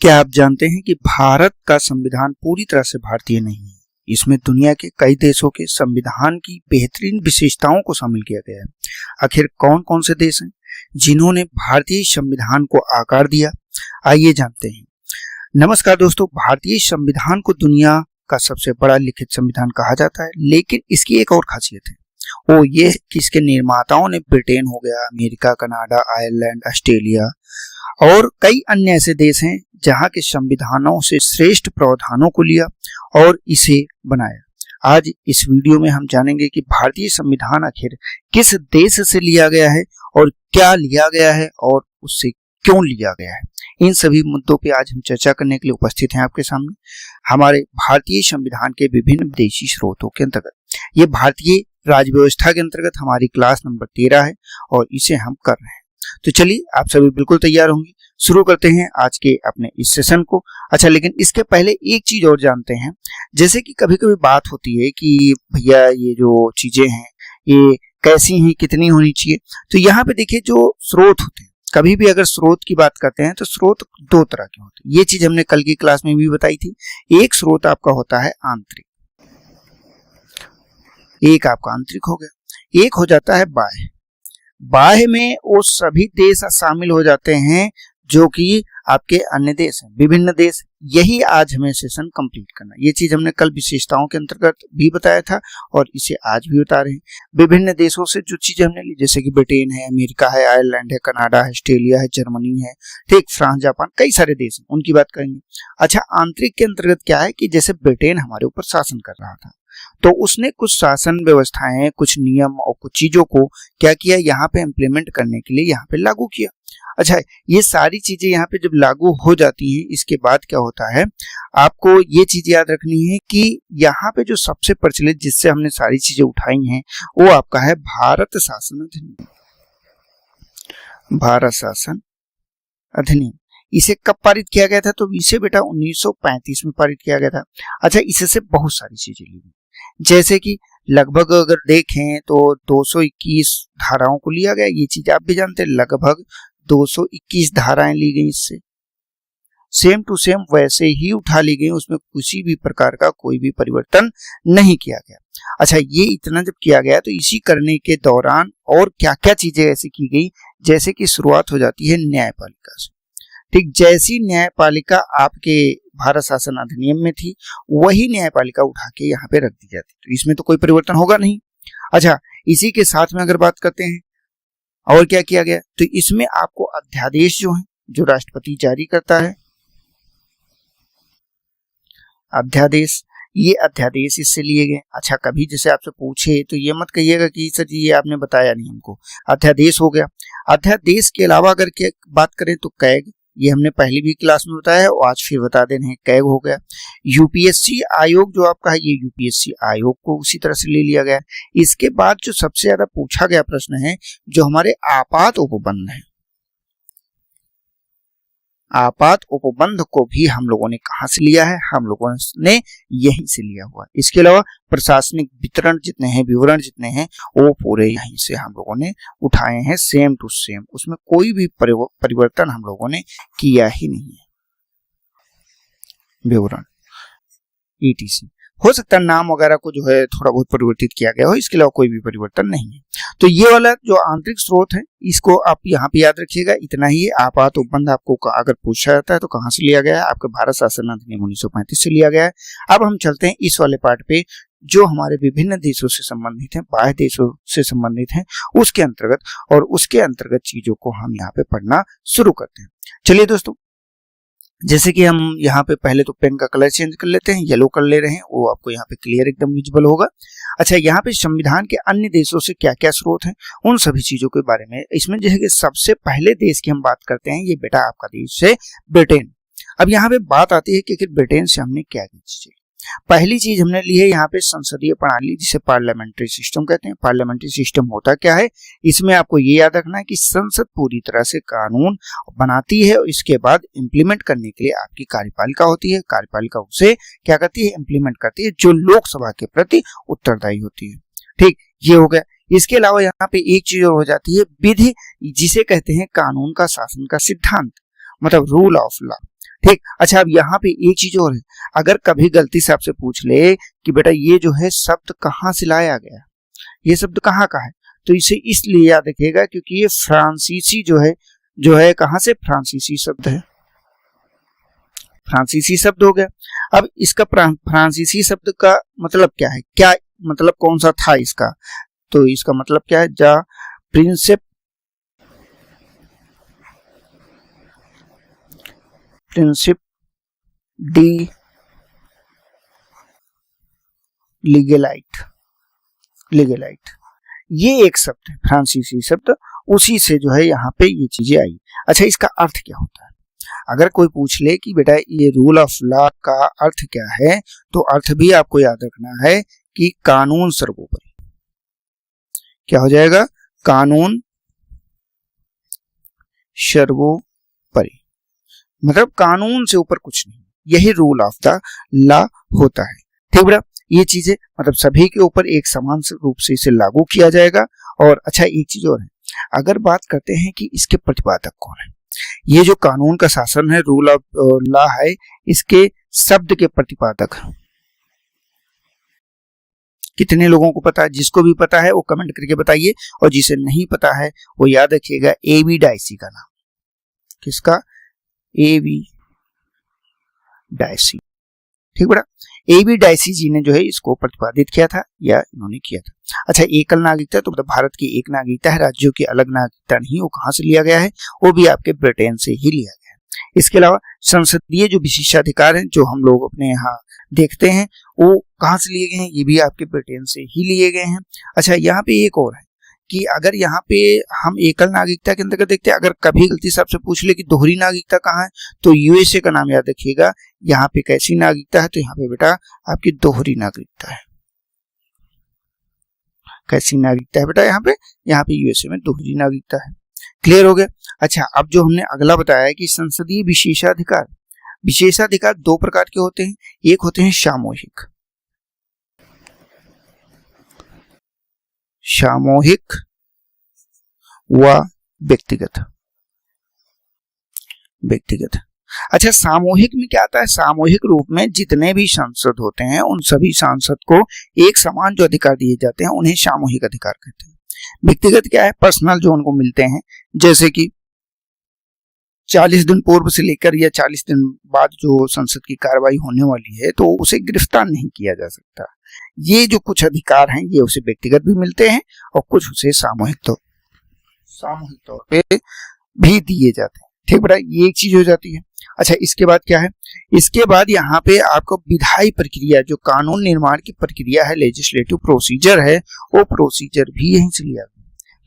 क्या आप जानते हैं कि भारत का संविधान पूरी तरह से भारतीय नहीं है। इसमें दुनिया के कई देशों के संविधान की बेहतरीन विशेषताओं को शामिल किया गया है। आखिर कौन कौन से देश हैं जिन्होंने भारतीय संविधान को आकार दिया, आइए जानते हैं। नमस्कार दोस्तों, भारतीय संविधान को दुनिया का सबसे बड़ा लिखित संविधान कहा जाता है, लेकिन इसकी एक और खासियत है, वो ये कि इसके निर्माताओं ने ब्रिटेन हो गया, अमेरिका, कनाडा, आयरलैंड, ऑस्ट्रेलिया और कई अन्य ऐसे देश हैं जहां के संविधानों से श्रेष्ठ प्रावधानों को लिया और इसे बनाया। आज इस वीडियो में हम जानेंगे कि भारतीय संविधान आखिर किस देश से लिया गया है और क्या लिया गया है और उससे क्यों लिया गया है। इन सभी मुद्दों पे आज हम चर्चा करने के लिए उपस्थित हैं आपके सामने हमारे भारतीय संविधान के विभिन्न विदेशी स्रोतों के अंतर्गत। ये भारतीय राज्य व्यवस्था के अंतर्गत हमारी क्लास नंबर 13 है और इसे हम कर रहे हैं। तो चलिए, आप सभी बिल्कुल तैयार होंगे, शुरू करते हैं आज के अपने इस सेशन को। अच्छा, लेकिन इसके पहले एक चीज और जानते हैं। जैसे कि कभी कभी बात होती है कि भैया ये जो चीजें हैं ये कैसी हैं, कितनी होनी चाहिए। तो यहाँ पे देखिए, जो स्रोत होते हैं, कभी भी अगर स्रोत की बात करते हैं तो स्रोत दो तरह के होते हैं। ये चीज हमने कल की क्लास में भी बताई थी। एक स्रोत आपका होता है आंतरिक, एक आपका आंतरिक हो गया, एक हो जाता है बाह्य। बाह्य में वो सभी देश शामिल हो जाते हैं जो कि आपके अन्य देश हैं, विभिन्न देश। यही आज हमें सेशन कंप्लीट करना। ये चीज हमने कल विशेषताओं के अंतर्गत भी बताया था और इसे आज भी बता रहे हैं। विभिन्न देशों से जो चीजें हमने ली, जैसे कि ब्रिटेन है, अमेरिका है, आयरलैंड है, कनाडा है, ऑस्ट्रेलिया है, जर्मनी है, ठीक, फ्रांस, जापान, कई सारे देश हैं, उनकी बात करेंगे। अच्छा, आंतरिक के अंतर्गत क्या है कि जैसे ब्रिटेन हमारे ऊपर शासन कर रहा था, तो उसने कुछ शासन व्यवस्थाएं, कुछ नियम और कुछ चीजों को क्या किया, यहाँ पे इम्प्लीमेंट करने के लिए यहाँ पे लागू किया। अच्छा, ये सारी चीजें यहाँ पे जब लागू हो जाती हैं, इसके बाद क्या होता है, आपको ये चीज याद रखनी है कि यहाँ पे जो सबसे प्रचलित जिससे हमने सारी चीजें उठाई हैं वो आपका है भारत शासन अधिनियम। भारत शासन अधिनियम इसे कब पारित किया गया था? तो इसे बेटा 1935 में पारित किया गया था। अच्छा, इससे बहुत सारी चीजें ली गई, जैसे कि लगभग अगर देखें तो 221 धाराओं को लिया गया। ये चीज आप भी जानते हैं, लगभग 221 धाराएं ली गई। इससे सेम टू सेम वैसे ही उठा ली गई, उसमें किसी भी प्रकार का कोई भी परिवर्तन नहीं किया गया। अच्छा, ये इतना जब किया गया तो इसी करने के दौरान और क्या क्या चीजें ऐसी की गई, जैसे कि शुरुआत हो जाती है न्यायपालिका से। ठीक, जैसी न्यायपालिका आपके भारत शासन अधिनियम में थी, वही न्यायपालिका उठा के यहाँ पे रख दी जाती, तो इसमें तो कोई परिवर्तन होगा नहीं। अच्छा, इसी के साथ में अगर बात करते हैं और क्या किया गया, तो इसमें आपको अध्यादेश जो है, जो राष्ट्रपति जारी करता है, अध्यादेश, ये अध्यादेश इससे लिए गए। अच्छा, कभी जैसे आपसे पूछे तो ये मत कहिएगा कि सर जी ये आपने बताया नहीं हमको। अध्यादेश हो गया। अध्यादेश के अलावा अगर बात करें तो कैग, ये हमने पहली भी क्लास में बताया है और आज फिर बता दे रहे हैं, कैग हो गया। यूपीएससी आयोग जो आपका है, ये यूपीएससी आयोग को उसी तरह से ले लिया गया। इसके बाद जो सबसे ज्यादा पूछा गया प्रश्न है, जो हमारे आपात उपबंध है, आपात उपबंध को भी हम लोगों ने कहां से लिया है? हम लोगों ने यहीं से लिया हुआ। इसके अलावा प्रशासनिक वितरण जितने हैं, विवरण जितने हैं, वो पूरे यहीं से हम लोगों ने उठाए हैं, सेम टू सेम। उसमें कोई भी परिवर्तन हम लोगों ने किया ही नहीं है। विवरण ETC हो सकता है नाम वगैरह को जो है थोड़ा बहुत परिवर्तित किया गया हो, इसके अलावा कोई भी परिवर्तन नहीं है। तो ये वाला जो आंतरिक स्रोत है, इसको आप यहाँ पे याद रखिएगा, इतना ही है। आपात उपबंध आपको अगर पूछा जाता है तो कहाँ से लिया गया है? आपके भारत शासन अधिनियम 1935 से लिया गया है। अब हम चलते हैं इस वाले पार्ट पे, जो हमारे विभिन्न देशों से संबंधित है, बाह्य देशों से संबंधित है, उसके अंतर्गत, और उसके अंतर्गत चीजों को हम यहाँ पे पढ़ना शुरू करते हैं। चलिए दोस्तों, जैसे कि हम यहाँ पे पहले तो पेन का कलर चेंज कर लेते हैं, येलो कर ले रहे हैं, वो आपको यहाँ पे क्लियर एकदम विजिबल होगा। अच्छा, यहाँ पे संविधान के अन्य देशों से क्या क्या स्रोत हैं, उन सभी चीजों के बारे में इसमें जैसे कि सबसे पहले देश की हम बात करते हैं, ये बेटा आपका देश है ब्रिटेन। अब यहाँ पे बात आती है कि ब्रिटेन से हमने क्या की चीजें। पहली चीज हमने ली है यहाँ पे संसदीय प्रणाली, जिसे पार्लियामेंट्री सिस्टम कहते हैं। पार्लियामेंट्री सिस्टम होता क्या है, इसमें आपको ये याद रखना है कि संसद पूरी तरह से कानून बनाती है और इसके बाद इम्प्लीमेंट करने के लिए आपकी कार्यपालिका होती है। कार्यपालिका उसे क्या करती है, इम्प्लीमेंट करती है, जो लोकसभा के प्रति उत्तरदायी होती है। ठीक, ये हो गया। इसके अलावा यहाँ पे एक चीज और हो जाती है, विधि, जिसे कहते हैं कानून का शासन का सिद्धांत। मतलब रूल ऑफ लॉ। ठीक, अच्छा अब यहाँ पे एक चीज और है, अगर कभी गलती से आपसे पूछ ले कि बेटा ये जो है शब्द कहाँ से लाया गया, ये शब्द कहाँ का है, तो इसे इसलिए याद रखिएगा क्योंकि ये फ्रांसीसी जो है कहाँ से, फ्रांसीसी शब्द है, फ्रांसीसी शब्द हो गया। अब इसका फ्रांसीसी शब्द का मतलब क्या है, क्या मतलब कौन सा था इसका, तो इसका मतलब क्या है, द प्रिंसिप डी लीगेलाइट, ये एक शब्द है फ्रांसीसी शब्द, उसी से जो है यहाँ पे ये चीजें आई। अच्छा इसका अर्थ क्या होता है, अगर कोई पूछ ले कि बेटा ये रूल ऑफ लॉ का अर्थ क्या है, तो अर्थ भी आपको याद रखना है कि कानून सर्वोपरि। क्या हो जाएगा, कानून सर्वोपरि, मतलब कानून से ऊपर कुछ नहीं, यही रूल ऑफ द लॉ होता है। ठीक बेटा, ये चीजें मतलब सभी के ऊपर एक समान रूप से इसे लागू किया जाएगा। और अच्छा एक चीज और है, अगर बात करते हैं कि इसके प्रतिपादक कौन है, ये जो कानून का शासन है, रूल ऑफ लॉ है, इसके शब्द के प्रतिपादक कितने लोगों को पता है, जिसको भी पता है वो कमेंट करके बताइए, और जिसे नहीं पता है वो याद रखिएगा एबी डायसी का नाम, किसका, एबी डायसी। ठीक बेटा, एबी डायसी जी ने जो है इसको प्रतिपादित किया था या इन्होंने किया था। अच्छा एकल नागरिकता, तो मतलब भारत की एक नागरिकता है, राज्यों की अलग नागरिकता नहीं, वो कहाँ से लिया गया है, वो भी आपके ब्रिटेन से ही लिया गया है। इसके अलावा संसदीय जो विशेषाधिकार हैं जो हम लोग अपने यहाँ देखते हैं, वो कहाँ से लिए गए हैं, ये भी आपके ब्रिटेन से ही लिए गए हैं। अच्छा यहाँ पे एक और है कि अगर यहाँ पे हम एकल नागरिकता के अंतर्गत देखते हैं, अगर कभी गलती से आपसे पूछ ले कि दोहरी नागरिकता कहाँ है, तो यूएसए का नाम याद रखिएगा। यहाँ पे कैसी नागरिकता है, तो यहाँ पे बेटा आपकी दोहरी नागरिकता है। कैसी नागरिकता है बेटा, यहाँ पे यूएसए में दोहरी नागरिकता है। क्लियर हो गया। अच्छा अब जो हमने अगला बताया है कि संसदीय विशेषाधिकार दो प्रकार के होते हैं, एक होते हैं सामूहिक व व्यक्तिगत। अच्छा सामूहिक में क्या आता है, सामूहिक रूप में जितने भी सांसद होते हैं उन सभी सांसद को एक समान जो अधिकार दिए जाते हैं उन्हें सामूहिक अधिकार कहते हैं। व्यक्तिगत क्या है, पर्सनल जो उनको मिलते हैं, जैसे कि 40 दिन पूर्व से लेकर या 40 दिन बाद जो संसद की कार्रवाई होने वाली है तो उसे गिरफ्तार नहीं किया जा सकता। ये जो कुछ अधिकार हैं ये उसे व्यक्तिगत भी मिलते हैं और कुछ उसे सामूहिक तौर पे भी दिए जाते हैं। ठीक बेटा, ये एक चीज हो जाती है। अच्छा इसके बाद क्या है, इसके बाद यहाँ पे आपको विधायी प्रक्रिया, जो कानून निर्माण की प्रक्रिया है, लेजिस्लेटिव प्रोसीजर है, वो प्रोसीजर भी यहीं से लिया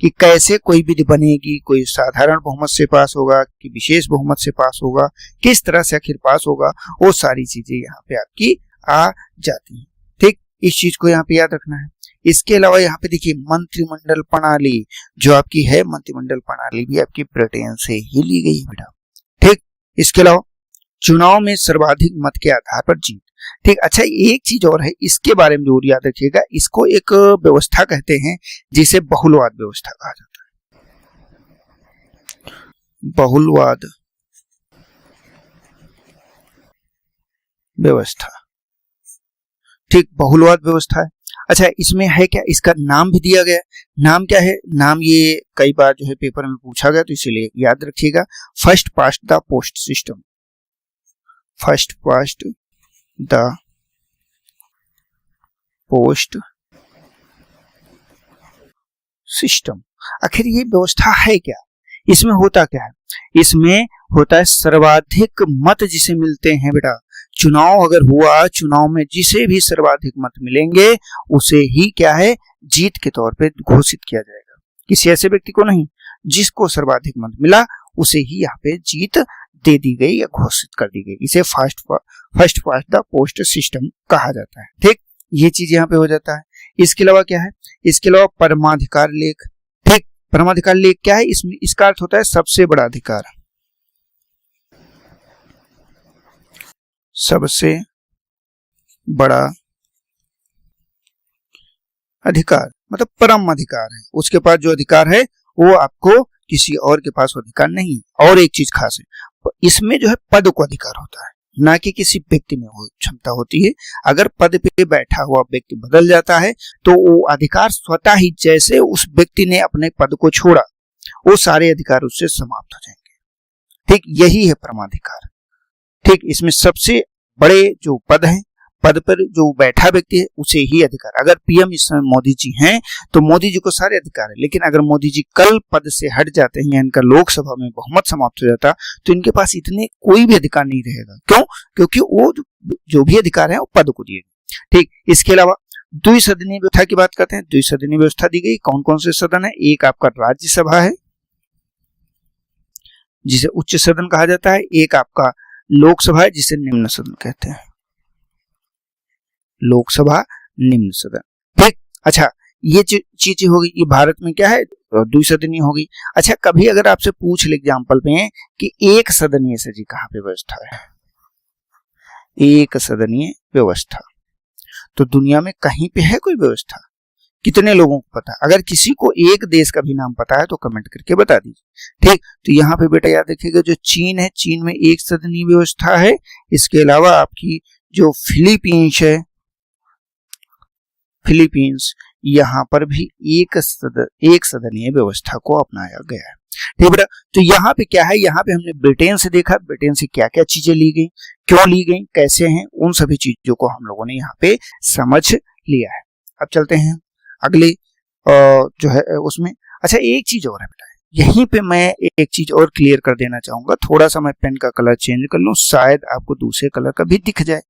कि कैसे कोई विधि बनेगी, कोई साधारण बहुमत से पास होगा कि विशेष बहुमत से पास होगा, किस तरह से आखिर पास होगा, वो सारी चीजें यहाँ पे आपकी आ जाती हैं। ठीक, इस चीज को यहाँ पे याद रखना है। इसके अलावा यहाँ पे देखिए मंत्रिमंडल प्रणाली जो आपकी है, मंत्रिमंडल प्रणाली भी आपकी ब्रिटेन से ही ली गई है बेटा। ठीक, इसके अलावा चुनाव में सर्वाधिक मत के आधार पर जीत। ठीक, अच्छा एक चीज और है, इसके बारे में जरूर याद रखिएगा, इसको एक व्यवस्था कहते हैं जिसे बहुलवाद व्यवस्था कहा जाता है। बहुलवाद व्यवस्था, ठीक, बहुलवाद व्यवस्था है। अच्छा इसमें है क्या, इसका नाम भी दिया गया, नाम क्या है, नाम ये कई बार जो है पेपर में पूछा गया तो इसीलिए याद रखिएगा, first past the post system. First past the post system. आखिर ये व्यवस्था है क्या, इसमें होता क्या है, इसमें होता है सर्वाधिक मत जिसे मिलते हैं बेटा, चुनाव अगर हुआ, चुनाव में जिसे भी सर्वाधिक मत मिलेंगे उसे ही क्या है, जीत के तौर पे घोषित किया जाएगा। किसी ऐसे व्यक्ति को नहीं, जिसको सर्वाधिक मत मिला उसे ही यहाँ पे जीत दे दी गई या घोषित कर दी गई। इसे first past the post system कहा जाता है। ठीक, ये चीज यहाँ पे हो जाता है। इसके अलावा क्या है, इसके अलावा परमाधिकार लेख। ठीक, परमाधिकार लेख क्या है, इसमें इसका अर्थ होता है सबसे बड़ा अधिकार, सबसे बड़ा अधिकार मतलब परम अधिकार है, उसके पास जो अधिकार है वो आपको किसी और के पास अधिकार नहीं है। और एक चीज खास है, इसमें जो है पद को अधिकार होता है, ना कि किसी व्यक्ति में वो क्षमता होती है। अगर पद पे बैठा हुआ व्यक्ति बदल जाता है तो वो अधिकार स्वतः ही, जैसे उस व्यक्ति ने अपने पद को छोड़ा, वो सारे अधिकार उससे समाप्त हो जाएंगे। ठीक यही है परमाधिकार। ठीक इसमें सबसे बड़े जो पद हैं, पद पर जो बैठा व्यक्ति है उसे ही अधिकार। अगर पीएम इस समय मोदी जी हैं तो मोदी जी को सारे अधिकार है, लेकिन अगर मोदी जी कल पद से हट जाते हैं या इनका लोकसभा में बहुमत समाप्त हो जाता तो इनके पास इतने कोई भी अधिकार नहीं रहेगा। क्यों? क्योंकि वो जो भी अधिकार है वो पद को दिए गए। ठीक, इसके अलावा द्विसदनीय व्यवस्था की बात करते हैं। द्विसदनीय व्यवस्था दी गई। कौन कौन से सदन है? एक आपका राज्यसभा है जिसे उच्च सदन कहा जाता है, एक आपका लोकसभा है जिसे निम्न सदन कहते हैं। लोकसभा, निम्न सदन। ठीक, अच्छा ये चीजें होगी। ये भारत में क्या है? द्विसदनीय होगी। अच्छा, कभी अगर आपसे पूछ ले एग्जाम्पल में कि एक सदनीय से जी कहाँ पे व्यवस्था है? एक सदनीय व्यवस्था तो दुनिया में कहीं पे है कोई व्यवस्था? कितने लोगों को पता है? अगर किसी को एक देश का भी नाम पता है तो कमेंट करके बता दीजिए। ठीक, तो यहाँ पे बेटा याद रखिएगा, जो चीन है, चीन में एक सदनीय व्यवस्था है। इसके अलावा आपकी जो फिलीपींस है, फिलीपींस, यहाँ पर भी एक सदनीय व्यवस्था को अपनाया गया है। ठीक बेटा, तो यहाँ पे क्या है? यहाँ पे हमने ब्रिटेन से देखा, ब्रिटेन से क्या क्या चीजें ली गई, क्यों ली गई, कैसे हैं, उन सभी चीजों को हम लोगों ने यहाँ पे समझ लिया है। अब चलते हैं अगले जो है उसमें। अच्छा, एक चीज और है बेटा, यहीं पे मैं एक चीज और क्लियर कर देना चाहूंगा। थोड़ा सा मैं पेन का कलर चेंज कर लूं, शायद आपको दूसरे कलर का भी दिख जाए।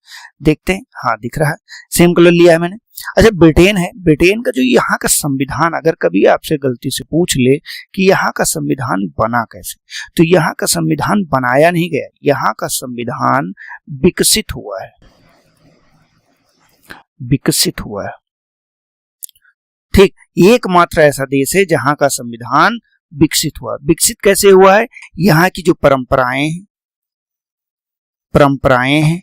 देखते हैं, हाँ दिख रहा है, सेम कलर लिया है मैंने। अच्छा, ब्रिटेन है, ब्रिटेन का जो यहाँ का संविधान, अगर कभी आपसे गलती से पूछ ले कि यहाँ का संविधान बना कैसे, तो यहाँ का संविधान बनाया नहीं गया, यहाँ का संविधान विकसित हुआ है, विकसित हुआ है। ठीक, एकमात्र ऐसा देश है जहां का संविधान विकसित हुआ। विकसित कैसे हुआ है? यहाँ की जो परंपराएं हैं,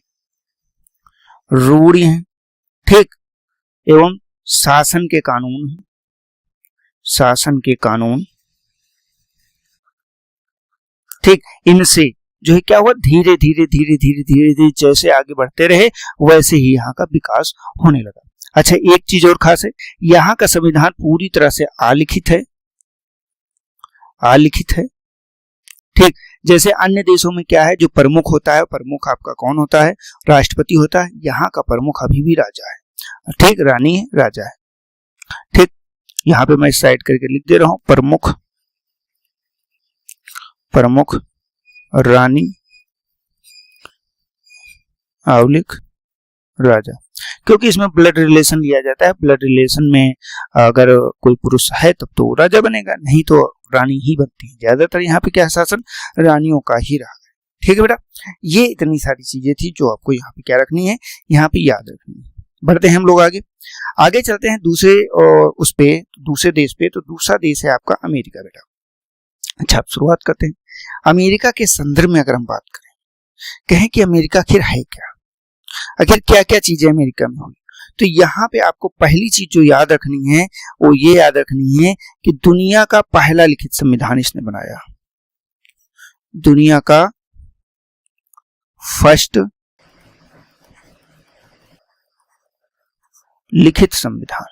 रूढ़ी हैं, ठीक, एवं शासन के कानून, ठीक, इनसे जो है क्या हुआ, धीरे धीरे जैसे आगे बढ़ते रहे वैसे ही यहाँ का विकास होने लगा। अच्छा, एक चीज और खास है, यहाँ का संविधान पूरी तरह से आलिखित है। ठीक, जैसे अन्य देशों में क्या है, जो प्रमुख होता है, प्रमुख आपका कौन होता है? राष्ट्रपति होता है। यहाँ का प्रमुख अभी भी राजा है। ठीक, रानी है, राजा है। ठीक, यहाँ पे मैं साइड करके लिख दे रहा हूं, प्रमुख, रानी, आवलिक, राजा, क्योंकि इसमें ब्लड रिलेशन लिया जाता है। ब्लड रिलेशन में अगर कोई पुरुष है तब तो राजा बनेगा, नहीं तो रानी ही बनती है। ज्यादातर यहाँ पे क्या शासन रानियों का ही रहा है। ठीक है बेटा, ये इतनी सारी चीजें थी जो आपको यहाँ पे क्या रखनी है, यहाँ पे याद रखनी है। बढ़ते हैं हम लोग आगे चलते हैं दूसरे देश पे। तो दूसरा देश है आपका अमेरिका बेटा। अच्छा, आप शुरुआत करते हैं अमेरिका के संदर्भ में। अगर हम बात कहें कि अमेरिका आखिर है क्या, आखिर क्या क्या चीजें अमेरिका में हुई, तो यहाँ पे आपको पहली चीज जो याद रखनी है वो ये याद रखनी है कि दुनिया का पहला लिखित संविधान इसने बनाया। दुनिया का फर्स्ट लिखित संविधान।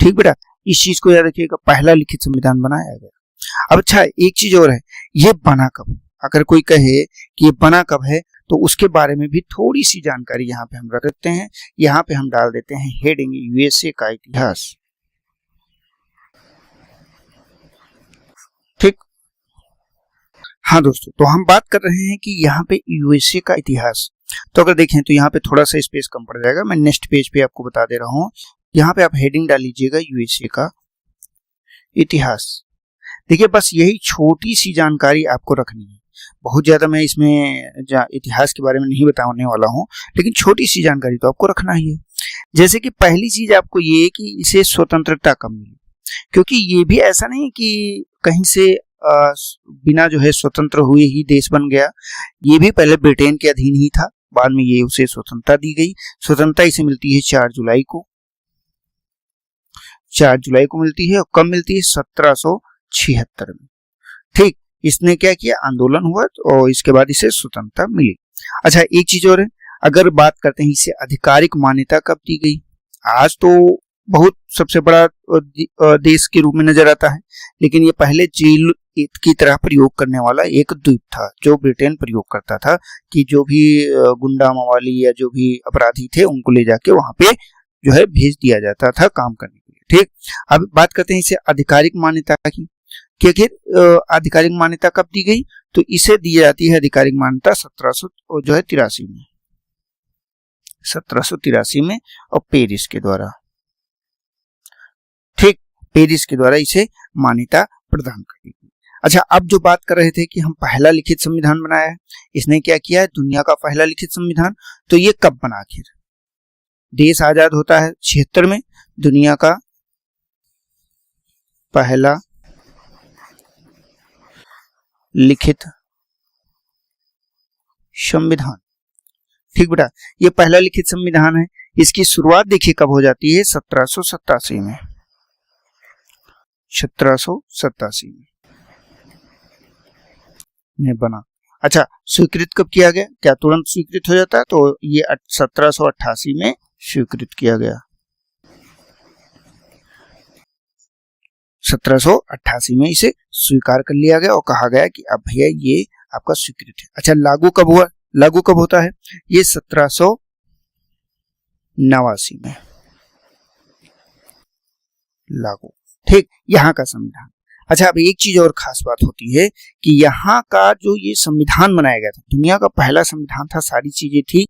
ठीक बेटा, इस चीज को याद रखिएगा, पहला लिखित संविधान बनाया गया। अब अच्छा, एक चीज और है, ये बना कब? अगर कोई कहे कि ये बना कब है तो उसके बारे में भी थोड़ी सी जानकारी यहाँ पे हम रख देते हैं। यहाँ पे हम डाल देते हैं हेडिंग यूएसए का इतिहास। ठीक, हाँ दोस्तों, तो हम बात कर रहे हैं कि यहाँ पे यूएसए का इतिहास। तो अगर देखें तो यहाँ पे थोड़ा सा स्पेस कम पड़ जाएगा, मैं नेक्स्ट पेज पे आपको बता दे रहा हूँ। यहाँ पे आप हेडिंग डाल लीजिएगा यूएसए का इतिहास। देखिए, बस यही छोटी सी जानकारी आपको रखनी है। बहुत ज्यादा मैं इसमें इतिहास के बारे में नहीं बताने वाला हूँ, लेकिन छोटी सी जानकारी तो आपको रखना ही है। जैसे कि पहली चीज आपको ये कि इसे स्वतंत्रता कब मिली, क्योंकि ये भी ऐसा नहीं कि कहीं से बिना जो है स्वतंत्र हुए ही देश बन गया। ये भी पहले ब्रिटेन के अधीन ही था, बाद में ये उसे स्वतंत्रता दी गई। स्वतंत्रता इसे मिलती है 4 जुलाई को। 4 जुलाई को मिलती है। और कब मिलती है? 1776 में। ठीक, इसने क्या किया? आंदोलन हुआ और इसके बाद इसे स्वतंत्रता मिली। अच्छा, एक चीज और है, अगर बात करते हैं इसे आधिकारिक मान्यता कब दी गई? आज तो बहुत सबसे बड़ा देश के रूप में नजर आता है, लेकिन ये पहले जेल की तरह प्रयोग करने वाला एक द्वीप था जो ब्रिटेन प्रयोग करता था कि जो भी गुंडा मवाली या जो भी अपराधी थे उनको ले जाके वहां पे जो है भेज दिया जाता था काम करने के लिए। ठीक, अब बात करते हैं इसे आधिकारिक मान्यता की कि आखिर आधिकारिक मान्यता कब दी गई? तो इसे दी जाती है आधिकारिक मान्यता 1783 में, 1783 में, और पेरिस के द्वारा। ठीक, पेरिस के द्वारा इसे मान्यता प्रदान कर दी गई। अच्छा, अब जो बात कर रहे थे कि हम पहला लिखित संविधान बनाया है, इसने क्या किया है? दुनिया का पहला लिखित संविधान। तो ये कब बना? आखिर देश आजाद होता है 76 में, दुनिया का पहला लिखित संविधान। ठीक बेटा, ये पहला लिखित संविधान है। इसकी शुरुआत देखिए कब हो जाती है? 1787 में, 1787 में बना। अच्छा, स्वीकृत कब किया गया? क्या तुरंत स्वीकृत हो जाता है? तो ये 1788 में स्वीकृत किया गया। 1788 में इसे स्वीकार कर लिया गया और कहा गया कि अब भैया ये आपका स्वीकृत है। अच्छा, लागू कब हुआ? लागू कब होता है? ये 1789 में लागू। ठीक, यहाँ का संविधान। अच्छा, अब एक चीज और खास बात होती है कि यहाँ का जो ये संविधान बनाया गया था, दुनिया का पहला संविधान था, सारी चीजें थी,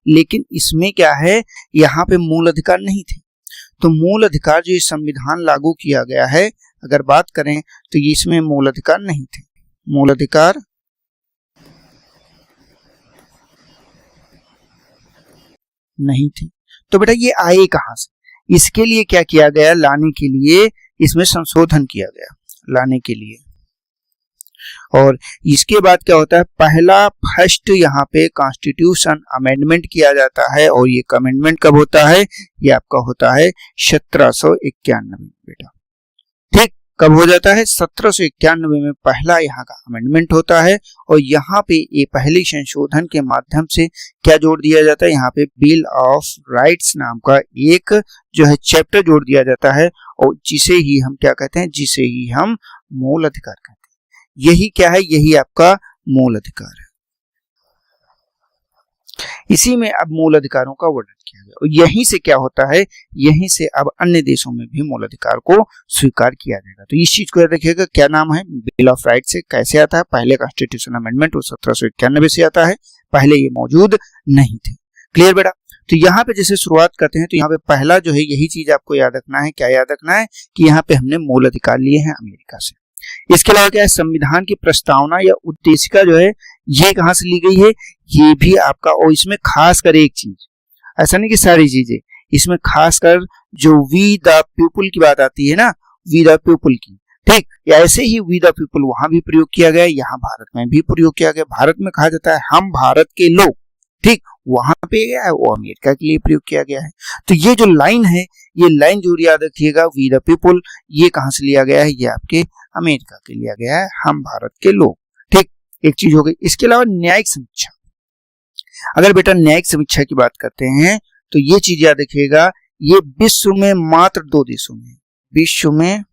लेकिन इसमें क्या है? यहाँ पे मूल अधिकार नहीं थे। तो मूल अधिकार जो ये संविधान लागू किया गया है, अगर बात करें तो ये इसमें मूल अधिकार नहीं थे, मूल अधिकार नहीं थे। तो बेटा ये आए कहां से? इसके लिए क्या किया गया? लाने के लिए इसमें संशोधन किया गया, लाने के लिए। और इसके बाद क्या होता है? पहला फर्स्ट यहाँ पे कॉन्स्टिट्यूशन अमेंडमेंट किया जाता है। और ये अमेंडमेंट कब होता है? ये आपका होता है 1791 में बेटा। ठीक, कब हो जाता है? 1791 में पहला यहाँ का अमेंडमेंट होता है। और यहाँ पे ये पहले संशोधन के माध्यम से क्या जोड़ दिया जाता है? यहाँ पे बिल ऑफ राइट्स नाम का एक जो है चैप्टर जोड़ दिया जाता है, और जिसे ही हम क्या कहते हैं? जिसे ही हम मूल अधिकार कहते हैं। यही क्या है? यही आपका मूल अधिकार है। इसी में अब मूल अधिकारों का वर्णन किया गया, और यहीं से क्या होता है? यहीं से अब अन्य देशों में भी मूल अधिकार को स्वीकार किया जाएगा। तो इस चीज को याद रखिएगा, क्या नाम है? बिल ऑफ राइट्स से कैसे आता है? पहले कॉन्स्टिट्यूशन अमेंडमेंट 1791 से आता है, पहले ये मौजूद नहीं थे। क्लियर बेटा? तो यहाँ पे जैसे शुरुआत करते हैं तो यहाँ पे पहला जो है यही चीज आपको याद रखना है। क्या याद रखना है? कि यहाँ पे हमने मूल अधिकार लिए हैं अमेरिका से। इसके अलावा क्या है? संविधान की प्रस्तावना या उद्देशिका जो है ये कहां से ली गई है? ये भी आपका, और इसमें खास कर एक चीज, ऐसा नहीं कि सारी चीजें, इसमें खास कर जो वी द पीपुल की बात आती है ना, वी द पीपुल की। ठीक, ऐसे ही वी द पीपुल वहां भी प्रयोग किया गया, यहाँ भारत में भी प्रयोग किया गया। भारत में कहा जाता है हम भारत के लोग। ठीक, वहां पे गया है वो अमेरिका के लिए प्रयोग किया गया है। तो ये जो लाइन है, ये लाइन जरूर याद रखिएगा, वी द पीपुल, ये कहां से लिया गया है? ये आपके अमेरिका के लिया गया है, हम भारत के लोग। ठीक, एक चीज हो गई। इसके अलावा न्यायिक समीक्षा। अगर बेटा न्यायिक समीक्षा की बात करते हैं तो ये चीज याद रखिएगा, ये विश्व में मात्र 2 देशों में, विश्व में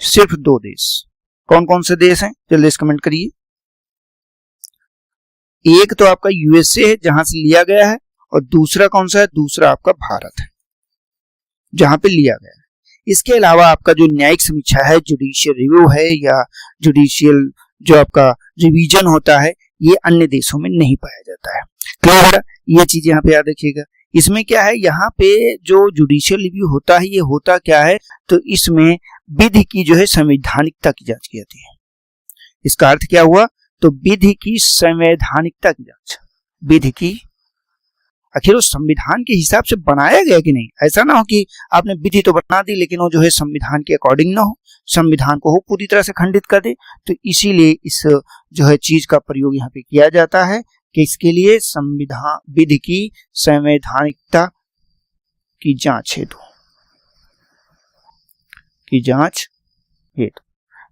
सिर्फ 2 देश। कौन कौन से देश हैं? जल्दी से कमेंट करिए। एक तो आपका यूएसए है जहां से लिया गया है, और दूसरा कौन सा है? दूसरा आपका भारत है जहां पे लिया गया है। इसके अलावा आपका जो न्यायिक समीक्षा है, जुडिशियल रिव्यू है या जुडिशियल जो आपका रिवीजन होता है, ये अन्य देशों में नहीं पाया जाता है। क्लियर? ये चीज यहाँ पे याद रखिएगा। इसमें क्या है? यहाँ पे जो जुडिशियल रिव्यू होता है, ये होता क्या है? तो इसमें विधि की जो है संवैधानिकता की जांच की जाती है। इसका अर्थ क्या हुआ? तो विधि की संवैधानिकता की जांच, विधि की आखिर वो संविधान के हिसाब से बनाया गया कि नहीं। ऐसा ना हो कि आपने विधि तो बना दी लेकिन वो जो है संविधान के अकॉर्डिंग ना हो, संविधान को हो पूरी तरह से खंडित कर दे। तो इसीलिए इस जो है चीज का प्रयोग यहाँ पे किया जाता है कि इसके लिए संविधान, विधि की संवैधानिकता की जांच हेतु, की जांच हेतु।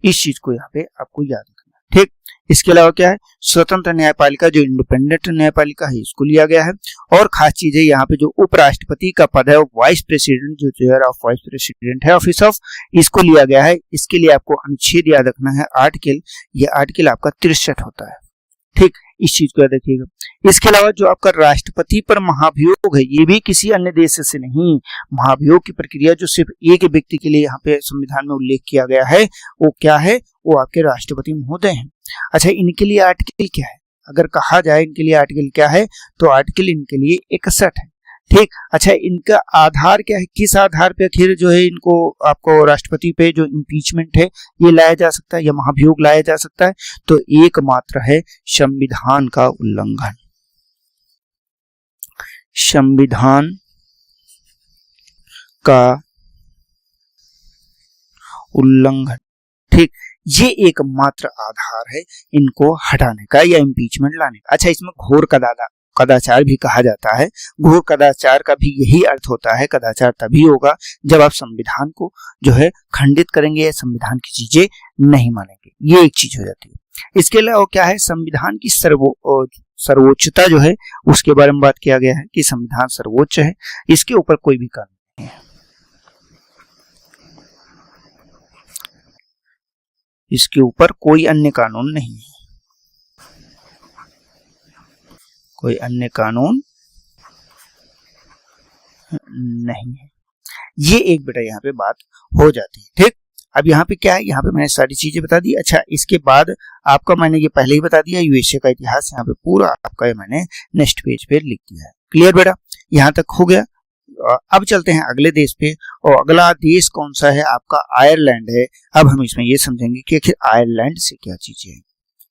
इस चीज को यहाँ पे आपको याद रखना है। ठीक, इसके अलावा क्या है, स्वतंत्र न्यायपालिका जो इंडिपेंडेंट न्यायपालिका है इसको लिया गया है। और खास चीज है यहाँ पे जो उपराष्ट्रपति का पद है और वाइस प्रेसिडेंट जो चेयर ऑफ वाइस प्रेसिडेंट है ऑफिस ऑफ, इसको लिया गया है। इसके लिए आपको अनुच्छेद याद रखना है, आर्टिकल, ये आर्टिकल आपका 63 होता है। ठीक, इस चीज को याद रखिएगा। इसके अलावा जो आपका राष्ट्रपति पर महाभियोग है, ये भी किसी अन्य देश से नहीं। महाभियोग की प्रक्रिया जो सिर्फ एक व्यक्ति के लिए यहाँ पे संविधान में उल्लेख किया गया है, वो क्या है, वो आपके राष्ट्रपति महोदय हैं। अच्छा, इनके लिए आर्टिकल क्या है, अगर कहा जाए इनके लिए आर्टिकल क्या है, तो आर्टिकल इनके लिए 61 है। ठीक, अच्छा, इनका आधार क्या है, किस आधार पे आखिर जो है इनको आपको राष्ट्रपति पे जो इम्पीचमेंट है ये लाया जा सकता है या महाभियोग लाया जा सकता है, तो एकमात्र है संविधान का उल्लंघन, संविधान का उल्लंघन। ठीक, ये एकमात्र आधार है इनको हटाने का या इम्पीचमेंट लाने का। अच्छा, इसमें घोर कदाचार भी कहा जाता है। घोर कदाचार का भी यही अर्थ होता है, कदाचार तभी होगा जब आप संविधान को जो है खंडित करेंगे या संविधान की चीजें नहीं मानेंगे, ये एक चीज हो जाती है। इसके अलावा क्या है, संविधान की सर्वोच्चता जो है उसके बारे में बात किया गया है कि संविधान सर्वोच्च है, इसके ऊपर कोई भी कानून नहीं है, इसके ऊपर कोई अन्य कानून नहीं है, कोई अन्य कानून नहीं है। ये एक बेटा यहाँ पे बात हो जाती है। ठीक, अब यहाँ पे क्या है, यहाँ पे मैंने सारी चीजें बता दी। अच्छा, इसके बाद आपका मैंने ये पहले ही बता दिया, यूएसए का इतिहास यहाँ पे पूरा आपका ये मैंने नेक्स्ट पेज पे लिख दिया है। क्लियर बेटा, यहाँ तक हो गया। अब चलते हैं अगले देश पे, और अगला देश कौन सा है, आपका आयरलैंड है। अब हम इसमें ये समझेंगे कि आखिर आयरलैंड से क्या चीजें हैं।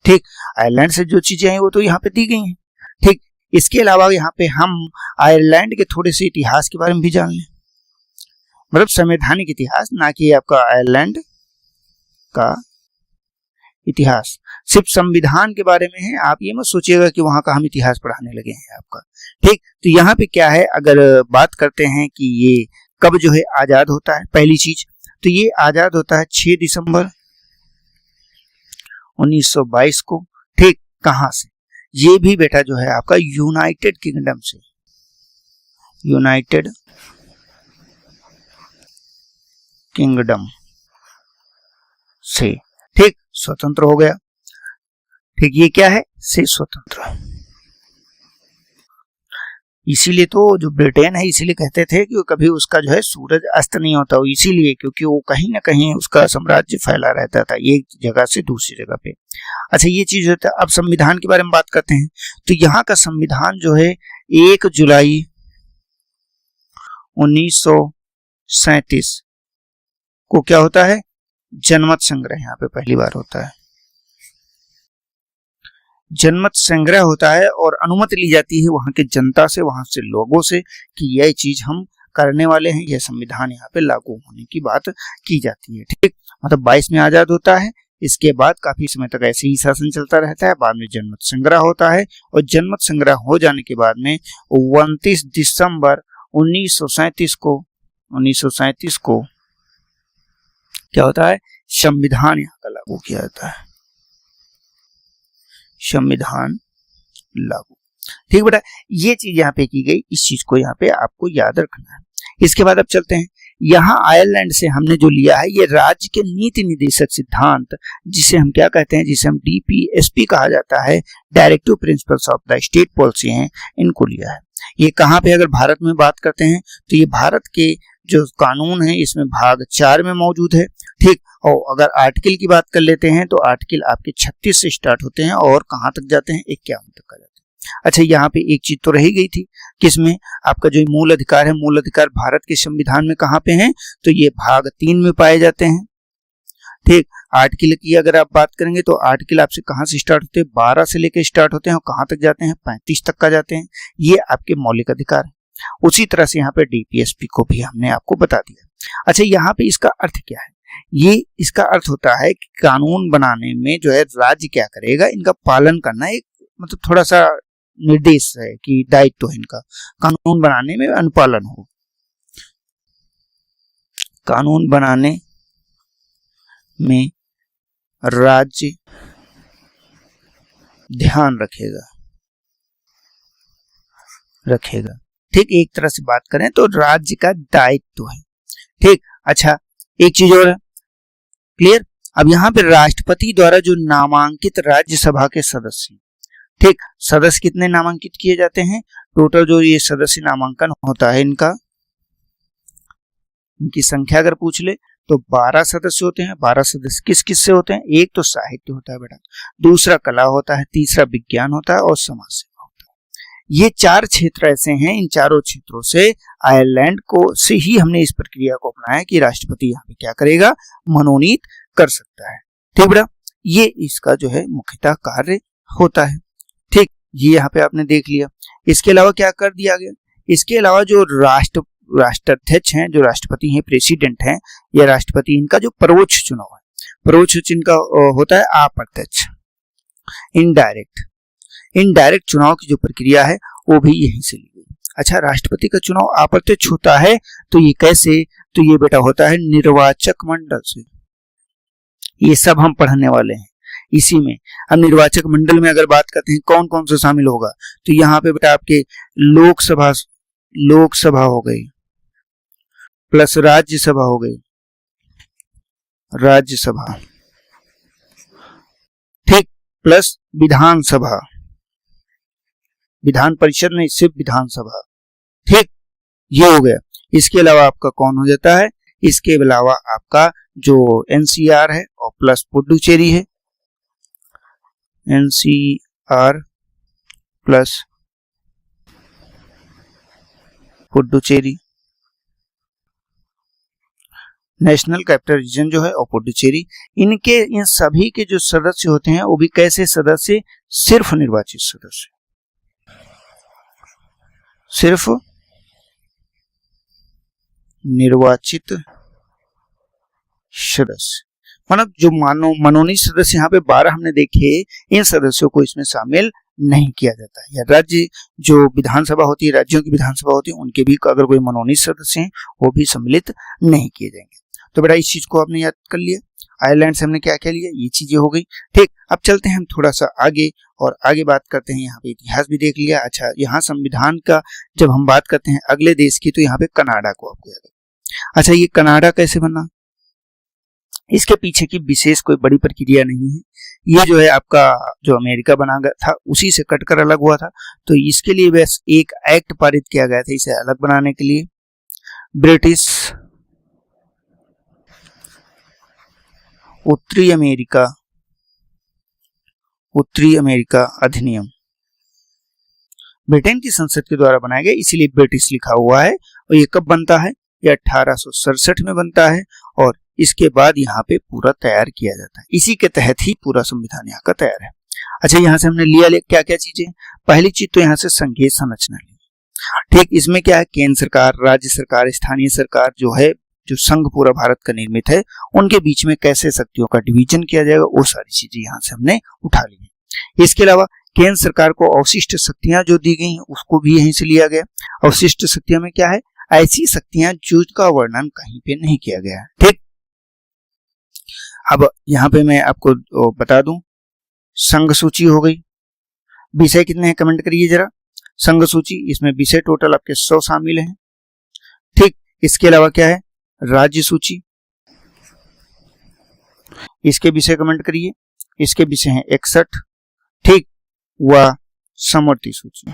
ठीक, आयरलैंड से जो चीजें हैं वो तो यहाँ पे दी गई हैं। ठीक, इसके अलावा यहाँ पे हम आयरलैंड के थोड़े से इतिहास के बारे में भी जान लें, मतलब संवैधानिक इतिहास, ना कि आपका आयरलैंड का इतिहास। सिर्फ संविधान के बारे में है, आप ये मत सोचिएगा कि वहां का हम इतिहास पढ़ाने लगे हैं आपका। ठीक, तो यहाँ पे क्या है, अगर बात करते हैं कि ये कब जो है आजाद होता है, पहली चीज तो ये आजाद होता है 6 दिसंबर 1922 को। ठीक, कहां से, ये भी बेटा जो है आपका यूनाइटेड किंगडम से, यूनाइटेड किंगडम से। ठीक, स्वतंत्र हो गया। ठीक, ये क्या है, से स्वतंत्र। इसीलिए तो जो ब्रिटेन है, इसीलिए कहते थे कि कभी उसका जो है सूरज अस्त नहीं होता, इसीलिए क्योंकि वो कहीं ना कहीं उसका साम्राज्य फैला रहता था एक जगह से दूसरी जगह पे। अच्छा, ये चीज होता है। अब संविधान के बारे में बात करते हैं, तो यहाँ का संविधान जो है 1 जुलाई 1937 को क्या होता है, जनमत संग्रह यहाँ पे पहली बार होता है, जनमत संग्रह होता है और अनुमति ली जाती है वहां के जनता से, वहां से लोगों से कि यह चीज हम करने वाले हैं, यह संविधान यहाँ पे लागू होने की बात की जाती है। ठीक, मतलब 22 में आजाद होता है, इसके बाद काफी समय तक ऐसे ही शासन चलता रहता है, बाद में जनमत संग्रह होता है, और जनमत संग्रह हो जाने के बाद में 29 दिसंबर 1937 को क्या होता है, संविधान यहाँ का लागू किया जाता है, संविधान लागू। ठीक बेटा, ये चीज यहाँ पे की गई, इस चीज को यहाँ पे आपको याद रखना है। इसके बाद अब चलते हैं, यहाँ आयरलैंड से हमने जो लिया है ये राज्य के नीति निर्देशक सिद्धांत, जिसे हम क्या कहते हैं, जिसे हम DPSP कहा जाता है, directive principles of the state policy हैं, इनको लिया है। ये कहाँ पे, अगर भारत में बात करते हैं तो ये भारत के जो कानून है इसमें भाग 4 में मौजूद है। ठीक, और अगर आर्टिकल की बात कर लेते हैं तो आर्टिकल आपके 36 से स्टार्ट होते हैं और कहाँ तक जाते हैं, 51 तक जाते हैं। अच्छा, यहाँ पे एक चीज तो रही गई थी, किसमें, आपका जो मूल अधिकार है, मूल अधिकार भारत के संविधान में कहाँ पे हैं, तो ये भाग 3 में पाए जाते हैं। ठीक, आर्टिकल की अगर आप बात करेंगे तो आर्टिकल आपसे कहाँ से स्टार्ट होते हैं, 12 से लेकर स्टार्ट होते हैं और कहाँ तक जाते हैं, 35 तक का जाते हैं। ये आपके मौलिक अधिकार है। उसी तरह से यहाँ पे DPSP को भी हमने आपको बता दिया। अच्छा, यहाँ पे इसका अर्थ क्या है, ये इसका अर्थ होता है कि कानून बनाने में जो है राज्य क्या करेगा, इनका पालन करना एक मतलब थोड़ा सा निर्देश है कि दायित्व है इनका, कानून बनाने में अनुपालन हो। कानून बनाने में राज्य ध्यान रखेगा। ठीक, एक तरह से बात करें तो राज्य का दायित्व है। ठीक, अच्छा एक चीज और है, क्लियर। अब यहाँ पे राष्ट्रपति द्वारा जो नामांकित राज्यसभा के सदस्य, ठीक, सदस्य कितने नामांकित किए जाते हैं? टोटल जो ये सदस्य नामांकन होता है इनकी संख्या अगर पूछ ले तो 12 सदस्य होते हैं। 12 सदस्य किस किस से होते हैं? एक तो साहित्य होता है बेटा, दूसरा कला होता है, तीसरा विज्ञान होता है और समाज सेवा होता है। ये 4 क्षेत्र ऐसे हैं, इन चारों क्षेत्रों से आयरलैंड को से ही हमने इस प्रक्रिया को अपनाया कि राष्ट्रपति यहाँ पे क्या करेगा? मनोनीत कर सकता है। ठीक बेटा, ये इसका जो है मुख्यतः कार्य होता है। ठीक, ये यहाँ पे आपने देख लिया। इसके अलावा क्या कर दिया गया? इसके अलावा जो राष्ट्राध्यक्ष हैं, जो राष्ट्रपति हैं, प्रेसिडेंट हैं या राष्ट्रपति, इनका जो परोक्ष चुनाव है, परोक्ष इनका होता है अप्रत्यक्ष, इनडायरेक्ट चुनाव की जो प्रक्रिया है वो भी यहीं से ली गई। अच्छा, राष्ट्रपति का चुनाव अप्रत्यक्ष होता है तो ये कैसे? तो ये बेटा होता है निर्वाचक मंडल से। ये सब हम पढ़ने वाले हैं इसी में। हम निर्वाचक मंडल में अगर बात करते हैं कौन कौन सा शामिल होगा, तो यहाँ पे बेटा आपके लोकसभा हो गई, प्लस राज्यसभा हो गई, राज्यसभा, ठीक, प्लस विधानसभा, विधान परिषद नहीं, सिर्फ विधानसभा। ठीक, ये हो गया। इसके अलावा आपका कौन हो जाता है? इसके अलावा आपका जो एनसीआर है और प्लस पुडुचेरी है, NCR plus Puducherry, national capital region जो है और पुडुचेरी, इन सभी के जो सदस्य होते हैं वो भी कैसे सदस्य? सिर्फ निर्वाचित सदस्य, सिर्फ निर्वाचित सदस्य। मतलब जो मनोनीत सदस्य यहाँ पे 12 हमने देखे, इन सदस्यों को इसमें शामिल नहीं किया जाता है। या राज्य जो विधानसभा होती है, राज्यों की विधानसभा होती है, उनके भी अगर कोई मनोनीत सदस्य हैं वो भी सम्मिलित नहीं किए जाएंगे। तो बेटा इस चीज को आपने याद कर लिया। आयरलैंड से हमने क्या क्या लिया, ये चीजें हो गई। ठीक, अब चलते हैं हम थोड़ा सा आगे और आगे बात करते हैं। यहाँ पे इतिहास भी देख लिया। अच्छा, यहाँ संविधान का जब हम बात करते हैं अगले देश की, तो यहाँ पे कनाडा को आपको याद है। अच्छा, ये कनाडा कैसे बना? इसके पीछे की विशेष कोई बड़ी प्रक्रिया नहीं है। ये जो है आपका जो अमेरिका बना गया था उसी से कटकर अलग हुआ था, तो इसके लिए बस एक एक्ट पारित किया गया था इसे अलग बनाने के लिए, ब्रिटिश उत्तरी अमेरिका अधिनियम ब्रिटेन की संसद के द्वारा बनाया गया, इसीलिए ब्रिटिश लिखा हुआ है। और ये कब बनता है? ये 1867 में बनता है और इसके बाद यहाँ पे पूरा तैयार किया जाता है। इसी के तहत ही पूरा संविधान यहाँ का तैयार है। अच्छा, यहाँ से हमने लिया क्या क्या चीजें? पहली चीज तो यहाँ से संघीय संरचना ली। ठीक, इसमें क्या है? केंद्र सरकार, राज्य सरकार, स्थानीय सरकार जो है, जो संघ पूरा भारत का निर्मित है, उनके बीच में कैसे शक्तियों का डिवीजन किया जाएगा, वो सारी चीजें यहाँ से हमने उठा ली है। इसके अलावा केंद्र सरकार को अवशिष्ट शक्तियां जो दी गई हैं उसको भी यहीं से लिया गया। अवशिष्ट शक्तियां में क्या है? ऐसी शक्तियां जिसका वर्णन कहीं पे नहीं किया गया है। ठीक, अब यहाँ पे मैं आपको बता दूं, संघ सूची हो गई। विषय कितने हैं कमेंट करिए जरा। संघ सूची, इसमें विषय टोटल आपके 100 शामिल हैं। ठीक, इसके अलावा क्या है? राज्य सूची, इसके विषय कमेंट करिए। इसके विषय हैं 61। ठीक, व समवर्ती सूची,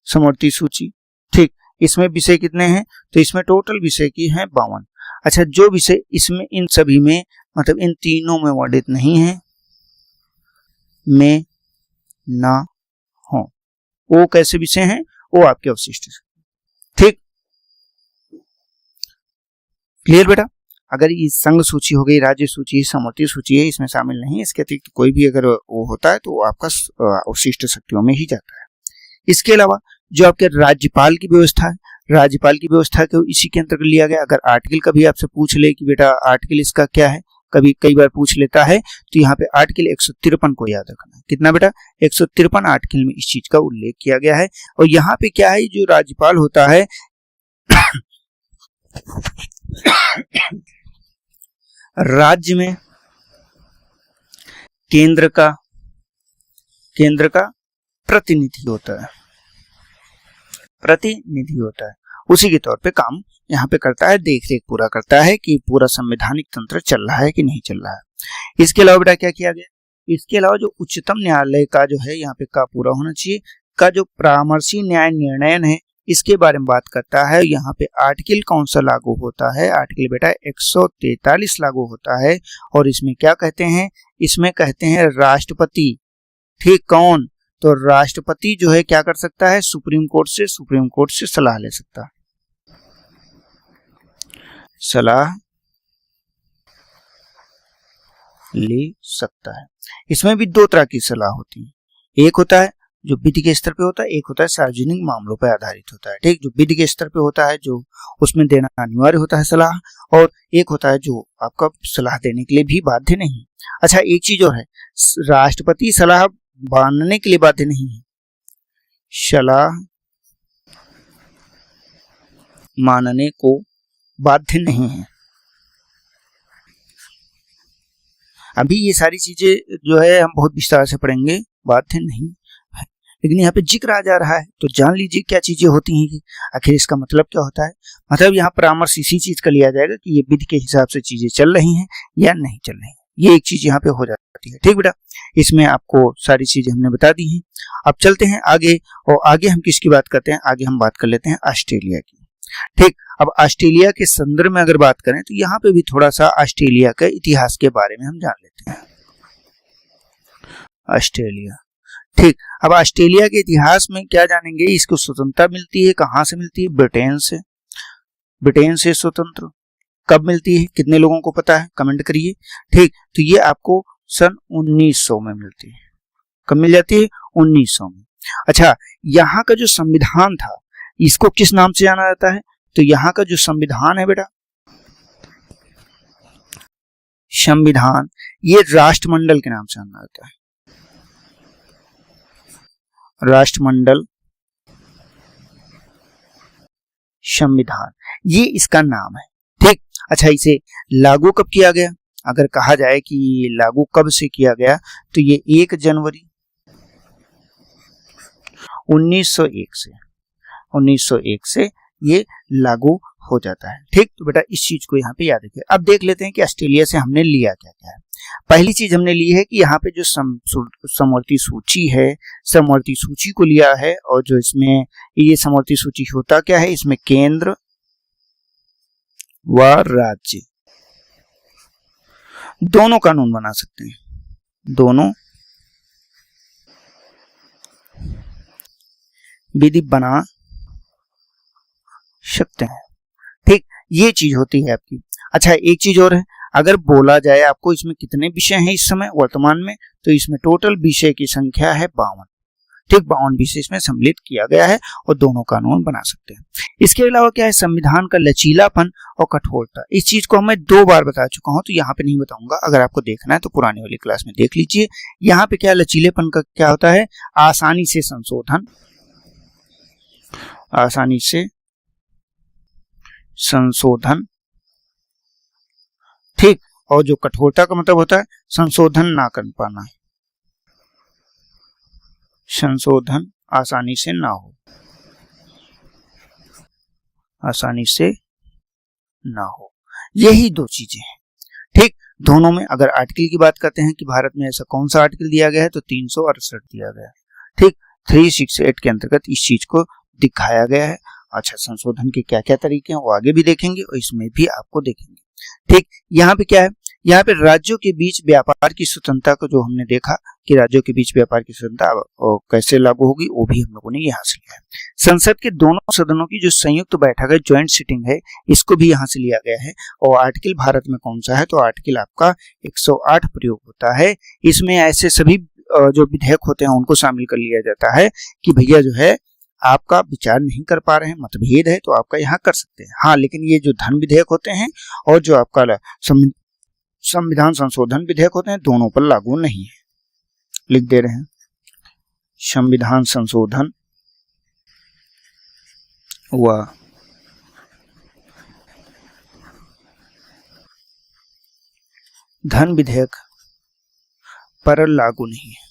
समवर्ती सूची। ठीक, इसमें विषय कितने हैं? तो इसमें टोटल विषय की हैं 52। अच्छा, जो विषय इसमें इन सभी में मतलब इन तीनों में वर्णित नहीं है, में ना हो, वो कैसे विषय हैं? वो आपके अवशिष्ट। ठीक, क्लियर बेटा? अगर ये संघ सूची हो गई, राज्य सूची, समवर्ती सूची है, इसमें शामिल नहीं, इसके अतिरिक्त कोई भी अगर वो होता है तो वो आपका अवशिष्ट शक्तियों में ही जाता है। इसके अलावा जो आपके राज्यपाल की व्यवस्था है, राज्यपाल की व्यवस्था को इसी के अंतर्गत लिया गया। अगर आर्टिकल कभी आपसे पूछ ले कि बेटा आर्टिकल इसका क्या है, कभी कई बार पूछ लेता है, तो यहाँ पे आर्टिकल 153 को याद रखना है। कितना बेटा? 153 आर्टिकल में इस चीज का उल्लेख किया गया है। और यहाँ पे क्या है, जो राज्यपाल होता है राज्य में केंद्र का प्रतिनिधि होता है, उसी के तौर पे काम यहाँ पे करता है, देख रेख पूरा करता है कि पूरा संवैधानिक तंत्र चल रहा है कि नहीं चल रहा है। इसके अलावा बेटा क्या किया गया, इसके अलावा जो उच्चतम न्यायालय का जो है यहाँ पे का पूरा होना चाहिए का जो परामर्शी न्याय निर्णयन है, इसके बारे में बात करता है। यहाँ पे आर्टिकल कौन सा लागू होता है? आर्टिकल बेटा 143 लागू होता है। और इसमें क्या कहते हैं? इसमें कहते हैं राष्ट्रपति, ठीक, कौन? तो राष्ट्रपति जो है क्या कर सकता है? सुप्रीम कोर्ट से सलाह ले सकता है, सलाह ले सकता है। इसमें भी दो तरह की सलाह होती है, एक होता है जो विधि के स्तर पे होता है, एक होता है सार्वजनिक मामलों पर आधारित होता है, ठीक। जो विधि के स्तर पे होता है जो उसमें देना अनिवार्य होता है सलाह, और एक होता है जो आपका सलाह देने के लिए भी बाध्य नहीं। अच्छा, एक चीज और है, राष्ट्रपति सलाह मानने के लिए बाध्य नहीं है, सलाह मानने को बाध्य नहीं है। अभी ये सारी चीजें जो है हम बहुत विस्तार से पढ़ेंगे, बाध्य नहीं है, लेकिन यहाँ पे जिक्र आ जा रहा है तो जान लीजिए क्या चीजें होती हैं कि आखिर इसका मतलब क्या होता है। मतलब यहाँ परामर्श इसी चीज का लिया जाएगा कि ये विधि के हिसाब से चीजें चल रही हैं या नहीं चल रही हैं, ये एक चीज यहाँ पे हो जाती है, ठीक बेटा। इसमें आपको सारी चीजें हमने बता दी हैं। अब चलते हैं आगे, और आगे हम किसकी बात करते हैं? आगे हम बात कर लेते हैं ऑस्ट्रेलिया की, ठीक। अब ऑस्ट्रेलिया के संदर्भ में अगर बात करें तो यहाँ पे भी थोड़ा सा ऑस्ट्रेलिया के इतिहास के बारे में हम जान लेते हैं। ऑस्ट्रेलिया, ठीक। अब ऑस्ट्रेलिया के इतिहास में क्या जानेंगे? इसको स्वतंत्रता मिलती है, कहाँ से मिलती है? ब्रिटेन से स्वतंत्र कब मिलती है? कितने लोगों को पता है? कमेंट करिए, ठीक। तो ये आपको सन 1900 में मिलती है। कब मिल जाती है? 1900 में। अच्छा, यहाँ का जो संविधान था इसको किस नाम से जाना जाता है? तो यहाँ का जो संविधान है बेटा, संविधान, ये राष्ट्रमंडल के नाम से जाना जाता है, राष्ट्रमंडल संविधान, ये इसका नाम है, ठीक। अच्छा, इसे लागू कब किया गया? अगर कहा जाए कि लागू कब से किया गया तो ये 1 जनवरी 1901 से ये लागू हो जाता है, ठीक। तो बेटा इस चीज को यहाँ पे याद रखिए। अब देख लेते हैं कि ऑस्ट्रेलिया से हमने लिया क्या क्या है। पहली चीज हमने ली है कि यहाँ पे जो समवर्ती सूची है, समवर्ती सूची को लिया है, और जो इसमें ये समवर्ती सूची होता क्या है, इसमें केंद्र व राज्य दोनों कानून बना सकते हैं, दोनों विधि बना सकते हैं, ठीक। ये चीज होती है आपकी। अच्छा, एक चीज और है, अगर बोला जाए आपको इसमें कितने विषय हैं इस समय वर्तमान में, तो इसमें टोटल विषय की संख्या है 52, ठीक। 52 विषय इसमें सम्मिलित किया गया है और दोनों कानून बना सकते हैं। इसके अलावा क्या है? संविधान का लचीलापन और कठोरता। इस चीज को मैं 2 बार बता चुका हूं, तो यहाँ पे नहीं बताऊंगा। अगर आपको देखना है तो पुरानी वाली क्लास में देख लीजिए। यहाँ पे क्या लचीलेपन का क्या होता है? आसानी से संशोधन, ठीक। और जो कठोरता का मतलब होता है संशोधन ना कर पाना, संशोधन आसानी से ना हो, आसानी से ना हो, यही 2 चीजें हैं, ठीक। दोनों में अगर आर्टिकल की बात करते हैं कि भारत में ऐसा कौन सा आर्टिकल दिया गया है, तो 368 दिया गया है, ठीक। 368 के अंतर्गत इस चीज को दिखाया गया है। अच्छा, संशोधन के क्या क्या तरीके हैं वो आगे भी देखेंगे और इसमें भी आपको देखेंगे, ठीक। यहाँ पे क्या है? यहाँ पे राज्यों के बीच व्यापार की स्वतंत्रता को जो हमने देखा कि राज्यों के बीच व्यापार की स्वतंत्रता कैसे लागू होगी, वो भी हम लोगों ने यहाँ से लिया है। संसद के दोनों सदनों की जो संयुक्त बैठक है, ज्वाइंट सिटिंग है, इसको भी यहाँ से लिया गया है। और आर्टिकल भारत में कौन सा है? तो आर्टिकल आपका 108 प्रयोग होता है। इसमें ऐसे सभी जो विधेयक होते हैं उनको शामिल कर लिया जाता है कि भैया जो है आपका विचार नहीं कर पा रहे हैं, मतभेद है, तो आपका यहाँ कर सकते हैं। हाँ, लेकिन ये जो धन विधेयक होते हैं और जो आपका संविधान संशोधन विधेयक होते हैं, दोनों पर लागू नहीं है। लिख दे रहे हैं संविधान संशोधन व धन विधेयक पर लागू नहीं है,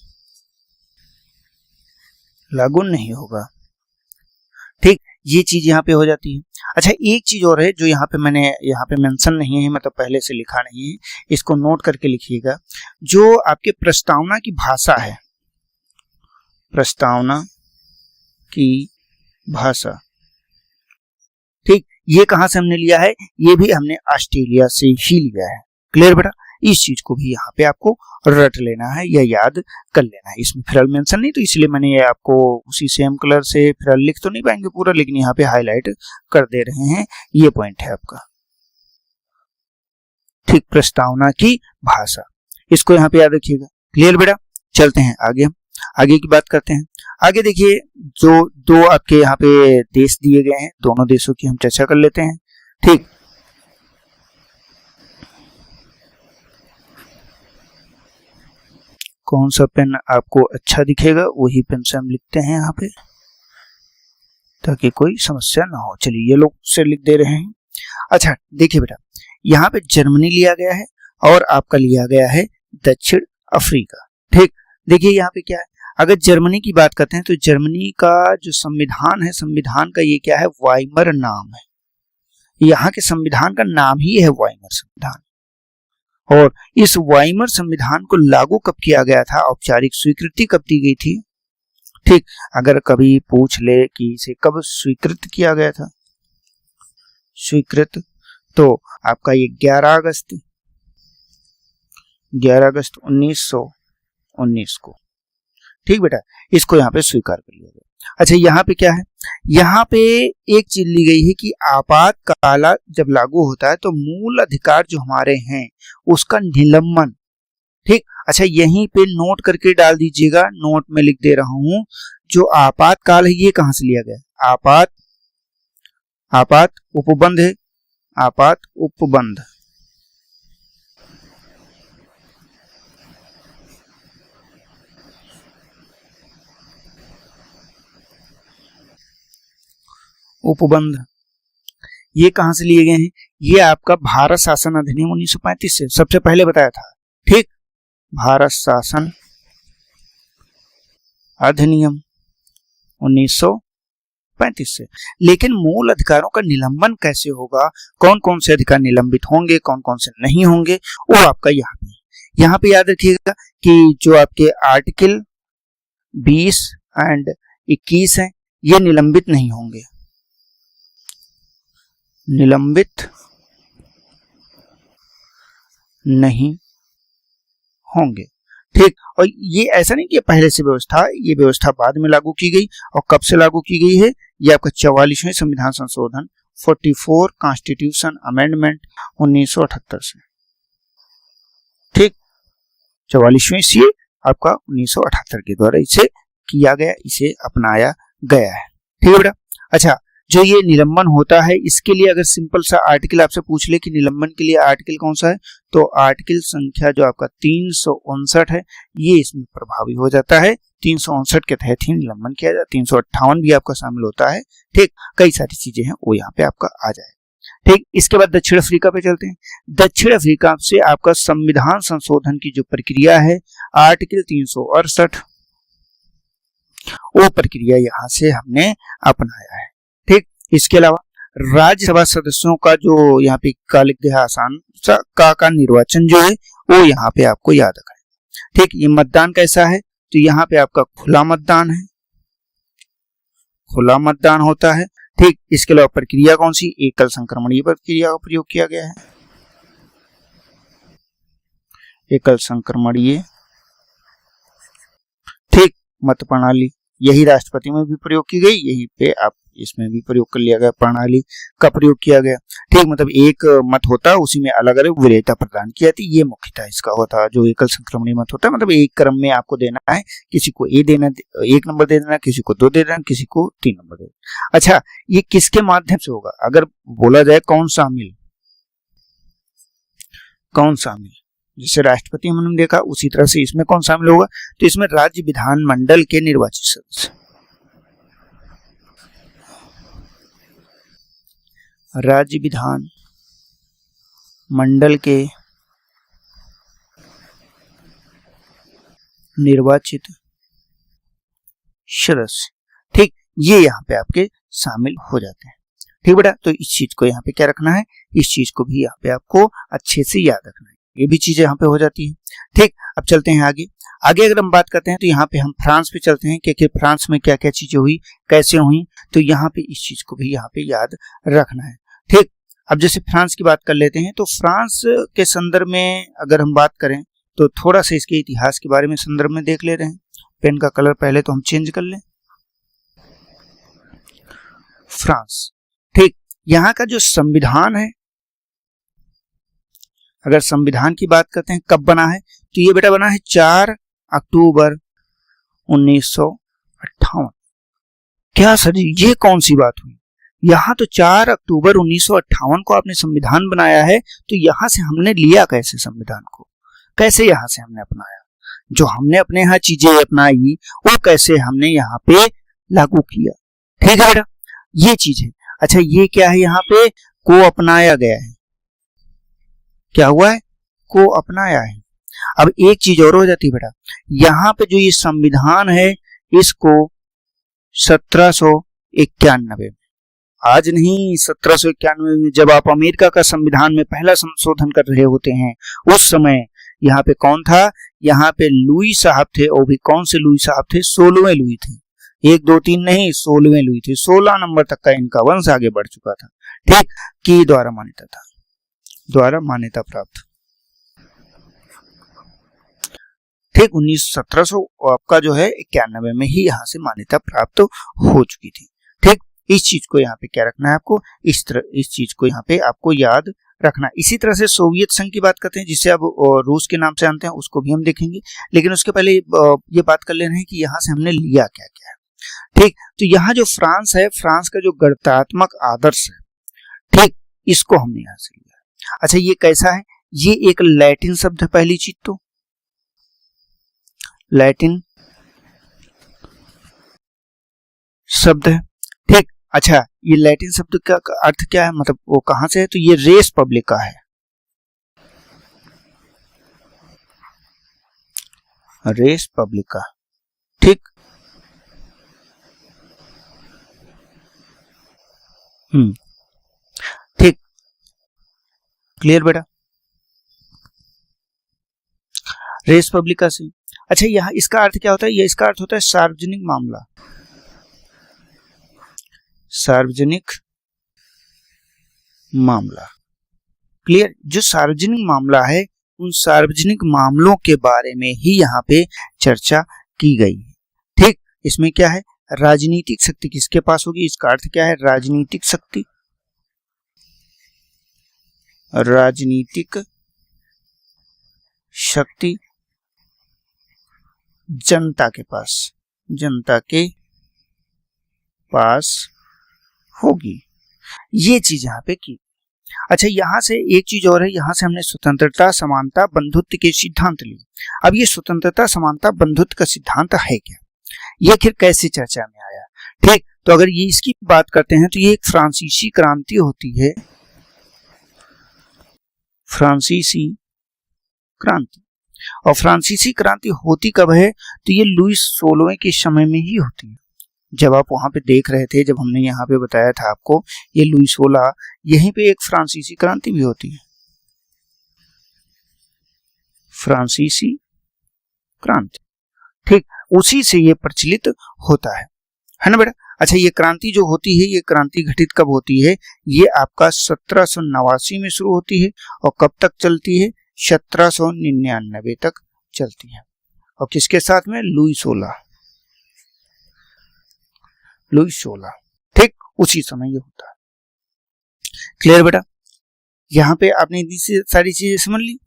लागू नहीं होगा। ठीक, ये चीज यहाँ पे हो जाती है। अच्छा, एक चीज और है जो यहाँ पे मैंने यहाँ पे मेंशन नहीं है, मतलब पहले से लिखा नहीं है, इसको नोट करके लिखिएगा। जो आपके प्रस्तावना की भाषा है, प्रस्तावना की भाषा, ठीक, ये कहाँ से हमने लिया है? ये भी हमने ऑस्ट्रेलिया से ही लिया है। क्लियर बेटा? इस चीज को भी यहाँ पे आपको रट लेना है या याद कर लेना है। इसमें फिर मेंशन नहीं, तो इसलिए मैंने ये आपको उसी सेम कलर से फिर लिख तो नहीं पाएंगे पूरा, लेकिन यहाँ पे हाईलाइट कर दे रहे हैं। ये पॉइंट है आपका। ठीक, प्रस्तावना की भाषा, इसको यहाँ पे याद रखिएगा। क्लियर बेटा? चलते हैं आगे, आगे की बात करते हैं। आगे देखिए, जो दो आपके यहाँ पे देश दिए गए हैं, दोनों देशों की हम चर्चा कर लेते हैं। ठीक, कौन सा पेन आपको अच्छा दिखेगा वही पेन से हम लिखते हैं यहाँ पे, ताकि कोई समस्या ना हो। चलिए, ये लोग से लिख दे रहे हैं। अच्छा देखिए बेटा, यहाँ पे जर्मनी लिया गया है और आपका लिया गया है दक्षिण अफ्रीका। ठीक, देखिए यहाँ पे क्या है, अगर जर्मनी की बात करते हैं तो जर्मनी का जो संविधान है, संविधान का ये क्या है, वाइमर नाम है। यहाँ के संविधान का नाम ही है वाइमर संविधान। और इस वाइमर संविधान को लागू कब किया गया था, औपचारिक स्वीकृति कब दी गई थी? ठीक, अगर कभी पूछ ले कि इसे कब स्वीकृत किया गया था, स्वीकृत, तो आपका ये 11 अगस्त 1919 को। ठीक बेटा, इसको यहाँ पे स्वीकार कर लिया गया। अच्छा, यहाँ पे क्या है, यहाँ पे एक चीज ली गई है कि आपातकाल जब लागू होता है तो मूल अधिकार जो हमारे हैं उसका निलंबन। ठीक, अच्छा यहीं पे नोट करके डाल दीजिएगा, नोट में लिख दे रहा हूं, जो आपातकाल है ये कहां से लिया गया? आपात उपबंध है, आपात उपबंध। उपबंध ये कहां से लिए गए हैं? ये आपका भारत शासन अधिनियम 1935 से सबसे पहले बताया था। ठीक, भारत शासन अधिनियम 1935 से। लेकिन मूल अधिकारों का निलंबन कैसे होगा, कौन कौन से अधिकार निलंबित होंगे, कौन कौन से नहीं होंगे, वो आपका यहाँ पे याद रखिएगा कि जो आपके आर्टिकल 20 एंड 21 हैं ये निलंबित नहीं होंगे, निलंबित नहीं होंगे। ठीक, और ये ऐसा नहीं कि पहले से व्यवस्था, ये व्यवस्था बाद में लागू की गई। और कब से लागू की गई है? ये आपका 44वें संविधान संशोधन 44 कॉन्स्टिट्यूशन अमेंडमेंट 1978 से। ठीक, 44वें सी आपका 1978 के द्वारा इसे किया गया, इसे अपनाया गया है। ठीक है बेटा? अच्छा, जो ये निलंबन होता है इसके लिए अगर सिंपल सा आर्टिकल आपसे पूछ ले कि निलंबन के लिए आर्टिकल कौन सा है, तो आर्टिकल संख्या जो आपका 359 है ये इसमें प्रभावी हो जाता है। 359 के तहत ही निलंबन किया जाता है। 358 भी आपका शामिल होता है। ठीक, कई सारी चीजें हैं वो यहाँ पे आपका आ जाए। ठीक, इसके बाद दक्षिण अफ्रीका पे चलते हैं। दक्षिण अफ्रीका से आपका संविधान संशोधन की जो प्रक्रिया है, आर्टिकल 368 वो प्रक्रिया यहाँ से हमने अपनाया है। ठीक, इसके अलावा राज्यसभा सदस्यों का जो यहाँ पे का लिख दिया आसान का निर्वाचन जो है वो यहाँ पे आपको याद रखना है। ठीक, ये मतदान कैसा है, तो यहाँ पे आपका खुला मतदान है, खुला मतदान होता है। ठीक, इसके अलावा प्रक्रिया कौन सी, एकल संक्रमणीय प्रक्रिया का प्रयोग किया गया है, एकल संक्रमणीय। ठीक, मत प्रणाली यही राष्ट्रपति में भी प्रयोग की गई, यही पे आप इसमें भी प्रयोग कर लिया गया, प्रणाली का प्रयोग किया गया। ठीक, मतलब एक मत होता है उसी में अलग अलग वरीयता प्रदान की जाती है। ये मुख्यतः इसका होता है जो एकल संक्रमणीय मत होता है, मतलब एक क्रम में आपको देना है, किसी को ए देना, 1 नंबर दे देना, किसी को 2 दे देना, किसी को 3 नंबर दे देना। अच्छा, ये किसके माध्यम से होगा? अगर बोला जाए कौन शामिल, कौन शामिल? जैसे राष्ट्रपति हमने देखा, उसी तरह से इसमें कौन शामिल होगा? तो इसमें राज्य विधानमंडल के निर्वाचित सदस्य, राज्य विधान मंडल के निर्वाचित सदस्य, ठीक, ये यहाँ पे आपके शामिल हो जाते हैं। ठीक बेटा, तो इस चीज को यहाँ पे क्या रखना है, इस चीज को भी यहाँ पे आपको अच्छे से याद रखना है, ये भी चीजें यहाँ पे हो जाती है। ठीक, अब चलते हैं आगे। आगे अगर हम बात करते हैं तो यहाँ पे हम फ्रांस पे चलते हैं कि फ्रांस में क्या क्या चीजें हुई, कैसे हुई, तो यहाँ पे इस चीज को भी यहाँ पे याद रखना है। ठीक, अब जैसे फ्रांस की बात कर लेते हैं, तो फ्रांस के संदर्भ में अगर हम बात करें तो थोड़ा सा इसके इतिहास के बारे में संदर्भ में देख ले रहे हैं। पेन का कलर पहले तो हम चेंज कर लें। फ्रांस, ठीक, यहाँ का जो संविधान है, अगर संविधान की बात करते हैं कब बना है, तो ये बेटा बना है 4 अक्टूबर 1958। क्या सर ये कौन सी बात हुई? यहाँ तो 4 अक्टूबर 1958 को आपने संविधान बनाया है, तो यहाँ से हमने लिया कैसे संविधान को, कैसे यहाँ से हमने अपनाया? जो हमने अपने यहाँ चीजें अपनाई वो कैसे हमने यहाँ पे लागू किया? ठीक है बेटा, ये चीज है। अच्छा, ये क्या है, यहाँ पे को अपनाया गया है, क्या हुआ है, को अपनाया है। अब एक चीज और हो जाती है बेटा, यहाँ पे जो ये संविधान है इसको 1791 में, आज नहीं 1791 में जब आप अमेरिका का संविधान में पहला संशोधन कर रहे होते हैं, उस समय यहाँ पे कौन था, यहाँ पे लुई साहब थे, और भी कौन से लुई साहब थे, 16वें लुई थे, 1 2 3 नहीं, 16वें लुई थे, 16 नंबर तक का इनका वंश आगे बढ़ चुका था। ठीक, की द्वारा मान्यता था, द्वारा मान्यता प्राप्त। ठीक, 1700 आपका जो है 91 में ही यहाँ से मान्यता प्राप्त हो चुकी थी। ठीक, इस चीज को यहाँ पे क्या रखना है आपको, इस चीज को यहाँ पे आपको याद रखना। इसी तरह से सोवियत संघ की बात करते हैं, जिसे अब रूस के नाम से जानते हैं, उसको भी हम देखेंगे, लेकिन उसके पहले ये बात कर लेना है कि यहाँ से हमने लिया क्या क्या है। ठीक, तो यहाँ जो फ्रांस है, फ्रांस का जो गणतात्मक आदर्श है, ठीक, इसको हमने यहाँ से लिया। अच्छा, ये कैसा है, ये एक लैटिन शब्द है, पहली चीज तो लैटिन शब्द है। ठीक, अच्छा, ये लैटिन शब्द का अर्थ क्या है, मतलब वो कहां से है, तो ये रेस पब्लिका है, रेस पब्लिका। ठीक, ठीक, क्लियर बेटा, रेस पब्लिका से। अच्छा, यहाँ इसका अर्थ क्या होता है, ये इसका अर्थ होता है सार्वजनिक मामला, सार्वजनिक मामला। क्लियर, जो सार्वजनिक मामला है, उन सार्वजनिक मामलों के बारे में ही यहाँ पे चर्चा की गई है। ठीक, इसमें क्या है, राजनीतिक शक्ति किसके पास होगी, इसका अर्थ क्या है, राजनीतिक शक्ति, राजनीतिक शक्ति जनता के पास, जनता के पास होगी, ये चीज यहाँ पे की। अच्छा, यहाँ से एक चीज और है, यहाँ से हमने स्वतंत्रता, समानता, बंधुत्व के सिद्धांत लिए। अब ये स्वतंत्रता, समानता, बंधुत्व का सिद्धांत है क्या, ये फिर कैसे चर्चा में आया? ठीक, तो अगर ये इसकी बात करते हैं तो ये एक फ्रांसीसी क्रांति होती है, फ्रांसीसी क्रांति। और फ्रांसीसी क्रांति होती कब है, तो ये लुई 16वें के समय में ही होती है। जब आप वहां पे देख रहे थे, जब हमने यहाँ पे बताया था आपको, ये लुई 16, यहीं पे एक फ्रांसीसी क्रांति भी होती है, फ्रांसीसी क्रांति। ठीक, उसी से ये प्रचलित होता है ना बेटा। अच्छा, ये क्रांति जो होती है, ये क्रांति घटित कब होती है, ये आपका 1789 में शुरू होती है और कब तक चलती है, 1799 तक चलती है। और किसके साथ में, लुई 16, लुई 16। ठीक, उसी समय ये होता है। क्लियर बेटा, यहाँ पे आपने इतनी सारी चीजें समझ ली।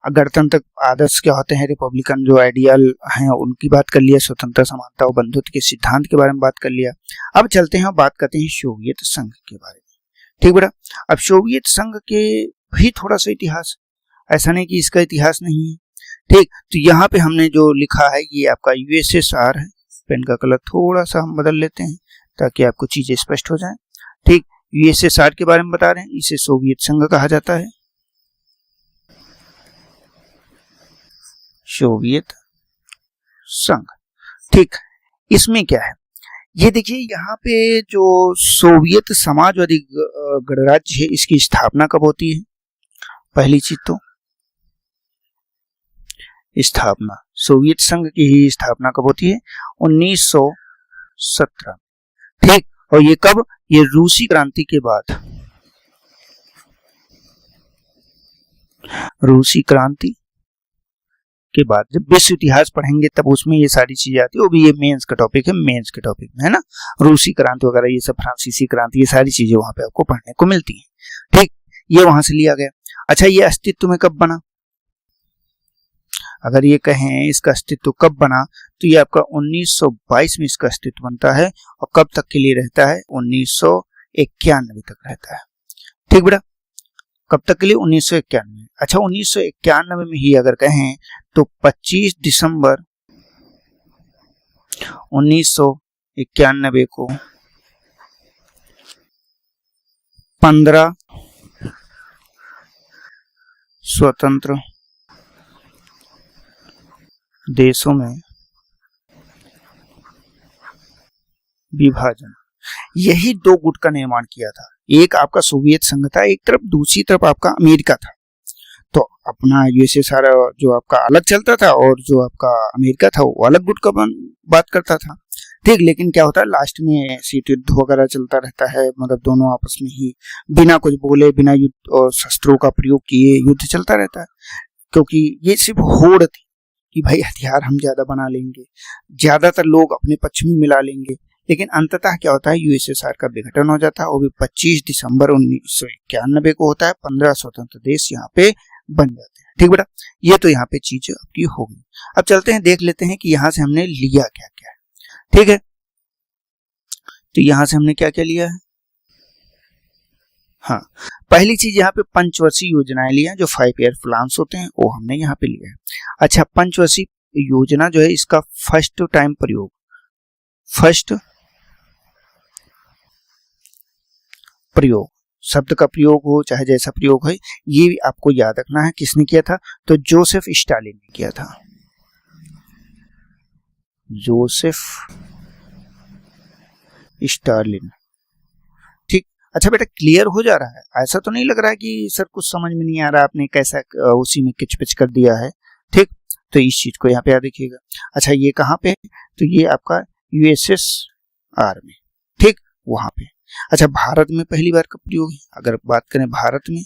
गणतंत्र आदर्श क्या होते हैं, रिपब्लिकन जो आइडियल हैं उनकी बात कर लिया, स्वतंत्रता, समानता और बंधुत्व के सिद्धांत के बारे में बात कर लिया। अब चलते हैं, बात करते हैं सोवियत संघ के बारे में। ठीक बेटा, अब सोवियत संघ के भी थोड़ा सा इतिहास, ऐसा नहीं कि इसका इतिहास नहीं है। ठीक, तो यहाँ पे हमने जो लिखा है ये आपका यूएसएसआर है। पेन का कलर थोड़ा सा हम बदल लेते हैं ताकि आपको चीजें स्पष्ट हो जाएं। ठीक, यूएसएसआर के बारे में बता रहे हैं, इसे सोवियत संघ कहा जाता है, सोवियत संघ। ठीक, इसमें क्या है ये देखिए, यहाँ पे जो सोवियत समाजवादी गणराज्य है इसकी स्थापना कब होती है? पहली चीज तो स्थापना, सोवियत संघ की ही स्थापना कब होती है? 1917। ठीक, और ये कब? ये रूसी क्रांति के बाद, रूसी क्रांति के बाद। जब विश्व इतिहास पढ़ेंगे तब उसमें ये सारी चीजें आती है, वो भी ये मेंस का टॉपिक है, मेंस के टॉपिक में है ना, रूसी क्रांति वगैरह ये सब, फ्रांसीसी क्रांति, ये सारी चीजें वहां पे आपको पढ़ने को मिलती हैं। ठीक, ये वहां से लिया गया। अच्छा, ये अस्तित्व में कब बना? अगर ये कहें इसका अस्तित्व कब बना तो ये आपका 1922 में इसका अस्तित्व बनता है, और कब तक के लिए रहता है? 1991 तक रहता है। ठीक बेटा, कब तक के लिए? 1991। अच्छा, 1991 में ही अगर कहें तो 25 दिसंबर 1991 को 15 स्वतंत्र देशों में विभाजन, यही दो गुट का निर्माण किया था। एक आपका सोवियत संघ था एक तरफ, दूसरी तरफ आपका अमेरिका था। तो अपना यूएसएसआर जो आपका अलग चलता था और जो आपका अमेरिका था वो अलग गुट का बात करता था। ठीक, लेकिन क्या होता है लास्ट में शीत युद्ध वगैरह चलता रहता है, मतलब दोनों आपस में ही बिना कुछ बोले, बिना युद्ध और शस्त्रों का प्रयोग किए युद्ध चलता रहता है, क्योंकि ये सिर्फ होड़ थी कि भाई हथियार हम ज्यादा बना लेंगे, ज्यादातर लोग अपने पक्ष में मिला लेंगे। लेकिन अंततः क्या होता है, यूएसएसआर का विघटन हो जाता है, वो भी 25 दिसंबर 1991 को होता है। 15 स्वतंत्र देश यहाँ पे बन जाते हैं। ठीक बेटा, ये तो यहाँ पे चीज आपकी होगी। अब चलते हैं, देख लेते हैं कि यहाँ से हमने लिया क्या क्या है। ठीक है, तो यहाँ से हमने क्या क्या लिया है? हाँ, पहली चीज यहाँ पे पंचवर्षीय योजनाएं लिया, जो 5 ईयर प्लान्स होते हैं वो हमने यहाँ पे लिया है। अच्छा, पंचवर्षीय योजना जो है इसका फर्स्ट टाइम प्रयोग, फर्स्ट प्रयोग, शब्द का प्रयोग हो चाहे जैसा प्रयोग हो, ये आपको याद रखना है। किसने किया था? तो जोसेफ स्टालिन ने किया था, जोसेफ स्टालिन। ठीक, अच्छा बेटा, क्लियर हो जा रहा है? ऐसा तो नहीं लग रहा है कि सर कुछ समझ में नहीं आ रहा, आपने कैसा उसी में किचपिच कर दिया है। ठीक, तो इस चीज को यहाँ पे याद रखिएगा। अच्छा, ये कहाँ पे है? तो ये आपका यूएसएसआर में। ठीक, वहां पे। अच्छा, भारत में पहली बार का प्रयोग है, अगर बात करें भारत में,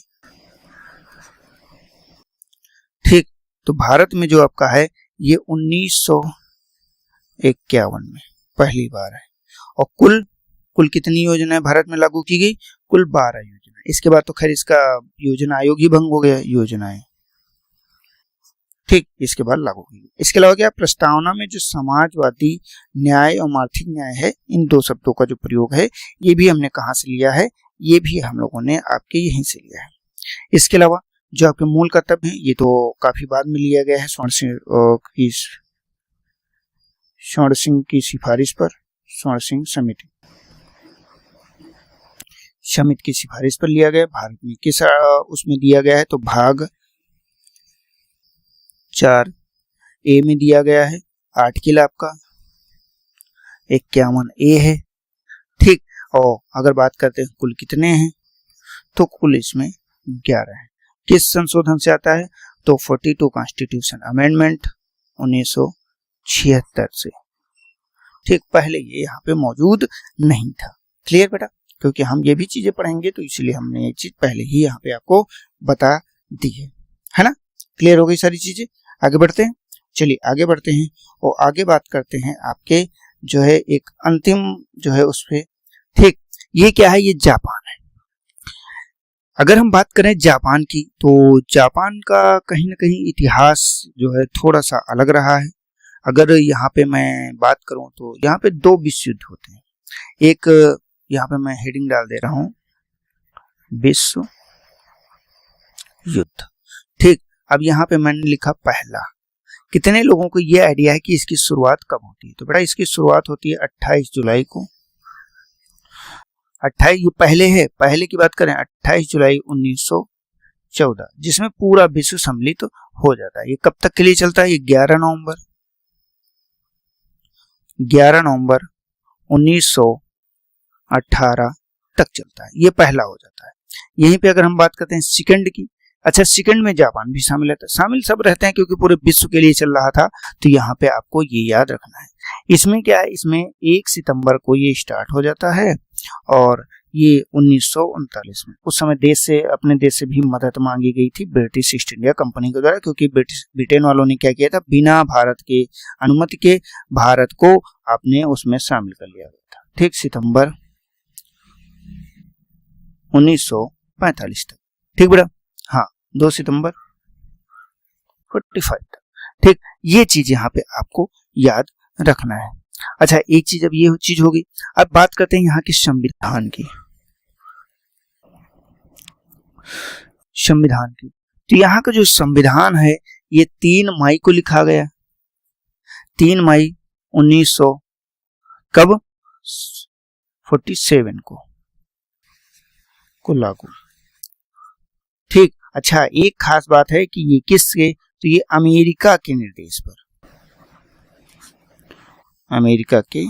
ठीक, तो भारत में जो आपका है ये 1951 में पहली बार है। और कुल कितनी योजनाएं भारत में लागू की गई? कुल 12 योजना। इसके बाद तो खैर इसका योजना आयोग ही भंग हो गया, योजनाएं। ठीक, इसके बाद लागू की गई। इसके अलावा क्या प्रस्तावना में जो समाजवादी न्याय और आर्थिक न्याय है, इन दो शब्दों का जो प्रयोग है ये भी हमने कहाँ से लिया है? ये भी हम लोगों ने आपके यहीं से लिया है। इसके अलावा जो आपके मूल कर्तव्य है ये तो काफी बाद में लिया गया है, स्वर्ण सिंह की सिफारिश पर, स्वर्ण सिंह समिति की सिफारिश पर लिया गया। भारत में किस उसमें दिया गया है? तो भाग 4 ए में दिया गया है। आर्टिकल आपका 51 ए है। ठीक, और अगर बात करते हैं कुल कितने हैं, तो कुल इसमें 11 है। किस संशोधन से आता है? तो 42 कॉन्स्टिट्यूशन अमेंडमेंट 1976 से। ठीक, पहले ये यहाँ पे मौजूद नहीं था। क्लियर बेटा, क्योंकि हम ये भी चीजें पढ़ेंगे तो इसलिए हमने ये चीज पहले ही यहाँ पे आपको बता दी है ना। क्लियर हो गई सारी चीजें। आगे बढ़ते हैं, चलिए आगे बढ़ते हैं और आगे बात करते हैं आपके जो है एक अंतिम जो है उस पे। ठीक, ये क्या है? ये जापान है। अगर हम बात करें जापान की, तो जापान का कहीं ना कहीं इतिहास जो है थोड़ा सा अलग रहा है। अगर यहाँ पे मैं बात करूं तो यहाँ पे 2 विश्व युद्ध होते हैं। एक यहाँ पे मैं हेडिंग डाल दे रहा हूं, विश्व युद्ध। ठीक, अब यहाँ पे मैंने लिखा पहला। कितने लोगों को ये आइडिया है कि इसकी शुरुआत कब होती है? तो बेटा इसकी शुरुआत होती है 28 जुलाई को। 28 ये पहले है, पहले की बात करें 28 जुलाई 1914, जिसमें पूरा विश्व सम्मिलित हो जाता है। ये कब तक के लिए चलता है? ये 11 नवंबर 1918 तक चलता है। ये पहला हो जाता है। यहीं पे अगर हम बात करते हैं सेकंड की, अच्छा सेकंड में जापान भी शामिल रहता है। शामिल सब रहते हैं क्योंकि पूरे विश्व के लिए चल रहा था, तो यहाँ पे आपको ये याद रखना है। इसमें क्या है, इसमें 1 सितंबर को ये स्टार्ट हो जाता है और ये 1939 में उस समय देश से, अपने देश से भी मदद मांगी गई थी ब्रिटिश ईस्ट इंडिया कंपनी के द्वारा, क्योंकि ब्रिटेन वालों ने क्या किया था, बिना भारत के अनुमति के भारत को आपने उसमें शामिल कर लिया गया था। ठीक, सितंबर 1945 तक। ठीक बेटा, हाँ 2 सितंबर 45 तक। ठीक, ये चीज यहाँ पे आपको याद रखना है। अच्छा, एक चीज, अब ये चीज होगी। अब बात करते हैं यहाँ के संविधान की। तो यहाँ का जो संविधान है ये 3 मई को लिखा गया। 3 मई 1900 कब 47 को लागू। ठीक, अच्छा एक खास बात है कि ये किसके, तो ये अमेरिका के निर्देश पर, अमेरिका के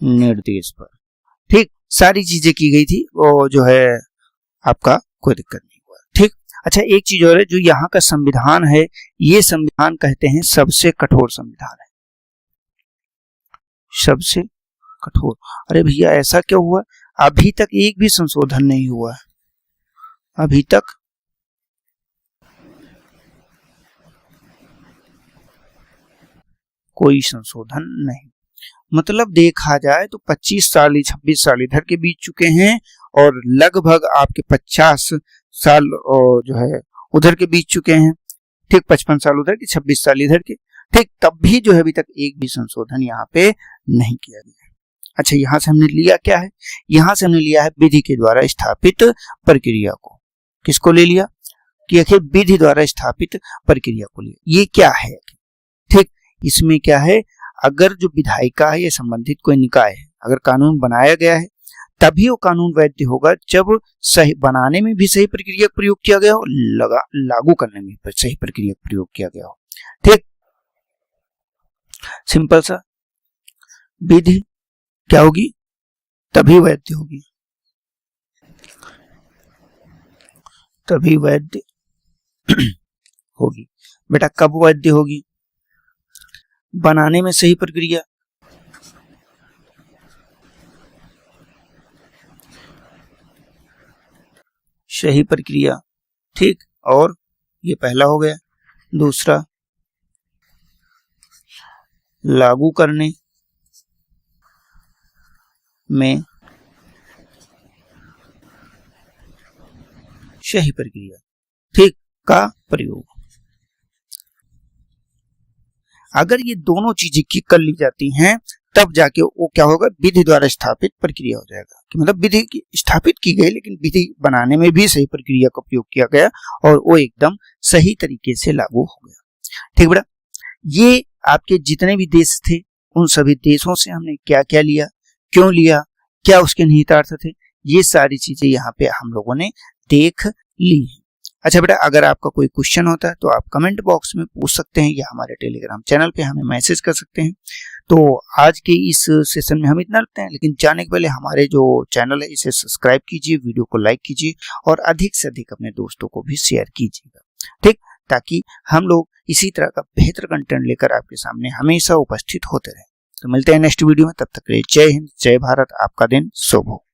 निर्देश पर। ठीक, सारी चीजें की गई थी, वो जो है आपका कोई दिक्कत नहीं हुआ। ठीक, अच्छा एक चीज और है, जो यहाँ का संविधान है, ये संविधान कहते हैं सबसे कठोर संविधान है, सबसे कठोर। अरे भैया ऐसा क्यों हुआ? अभी तक एक भी संशोधन नहीं हुआ है, अभी तक कोई संशोधन नहीं। मतलब देखा जाए तो 25 साल 26 साल इधर के बीत चुके हैं और लगभग आपके 50 साल जो है उधर के बीत चुके हैं। ठीक, 55 साल उधर के, 26 साल इधर के। ठीक, तब भी जो है अभी तक एक भी संशोधन यहाँ पे नहीं किया गया। अच्छा, यहाँ से हमने लिया क्या है? यहाँ से हमने लिया है विधि के द्वारा स्थापित प्रक्रिया को। किसको ले लिया? कि आखिर विधि द्वारा स्थापित प्रक्रिया को लिया। ये क्या है? ठीक, इसमें क्या है, अगर जो विधायिका है या संबंधित कोई निकाय है, अगर कानून बनाया गया है तभी वो कानून वैध होगा जब सही बनाने में भी सही प्रक्रिया प्रयोग किया गया हो, लागू करने में भी सही प्रक्रिया प्रयोग किया गया हो। ठीक, सिंपल सा, विधि क्या होगी? तभी वैध होगी, तभी वैध होगी। बेटा कब वैध होगी? बनाने में सही प्रक्रिया, सही प्रक्रिया। ठीक, और ये पहला हो गया। दूसरा, लागू करने में सही प्रक्रिया, ठीक, का प्रयोग। अगर ये दोनों चीजें की कर ली जाती हैं तब जाके वो क्या होगा, विधि द्वारा स्थापित प्रक्रिया हो जाएगा। कि मतलब विधि स्थापित की गई लेकिन विधि बनाने में भी सही प्रक्रिया का उपयोग किया गया और वो एकदम सही तरीके से लागू हो गया। ठीक बेटा, ये आपके जितने भी देश थे उन सभी देशों से हमने क्या क्या लिया, क्यों लिया, क्या उसके निहितार्थ थे, ये सारी चीजें यहाँ पे हम लोगों ने देख ली है। अच्छा बेटा, अगर आपका कोई क्वेश्चन होता है तो आप कमेंट बॉक्स में पूछ सकते हैं या हमारे टेलीग्राम चैनल पे हमें मैसेज कर सकते हैं। तो आज के इस सेशन में हम इतना रखते हैं, लेकिन जाने के पहले हमारे जो चैनल है इसे सब्सक्राइब कीजिए, वीडियो को लाइक कीजिए और अधिक से अधिक अपने दोस्तों को भी शेयर कीजिएगा। ठीक, ताकि हम लोग इसी तरह का बेहतर कंटेंट लेकर आपके सामने हमेशा उपस्थित होते रहे। तो मिलते हैं नेक्स्ट वीडियो में, तब तक के लिए जय हिंद, जय भारत, आपका दिन शुभ हो।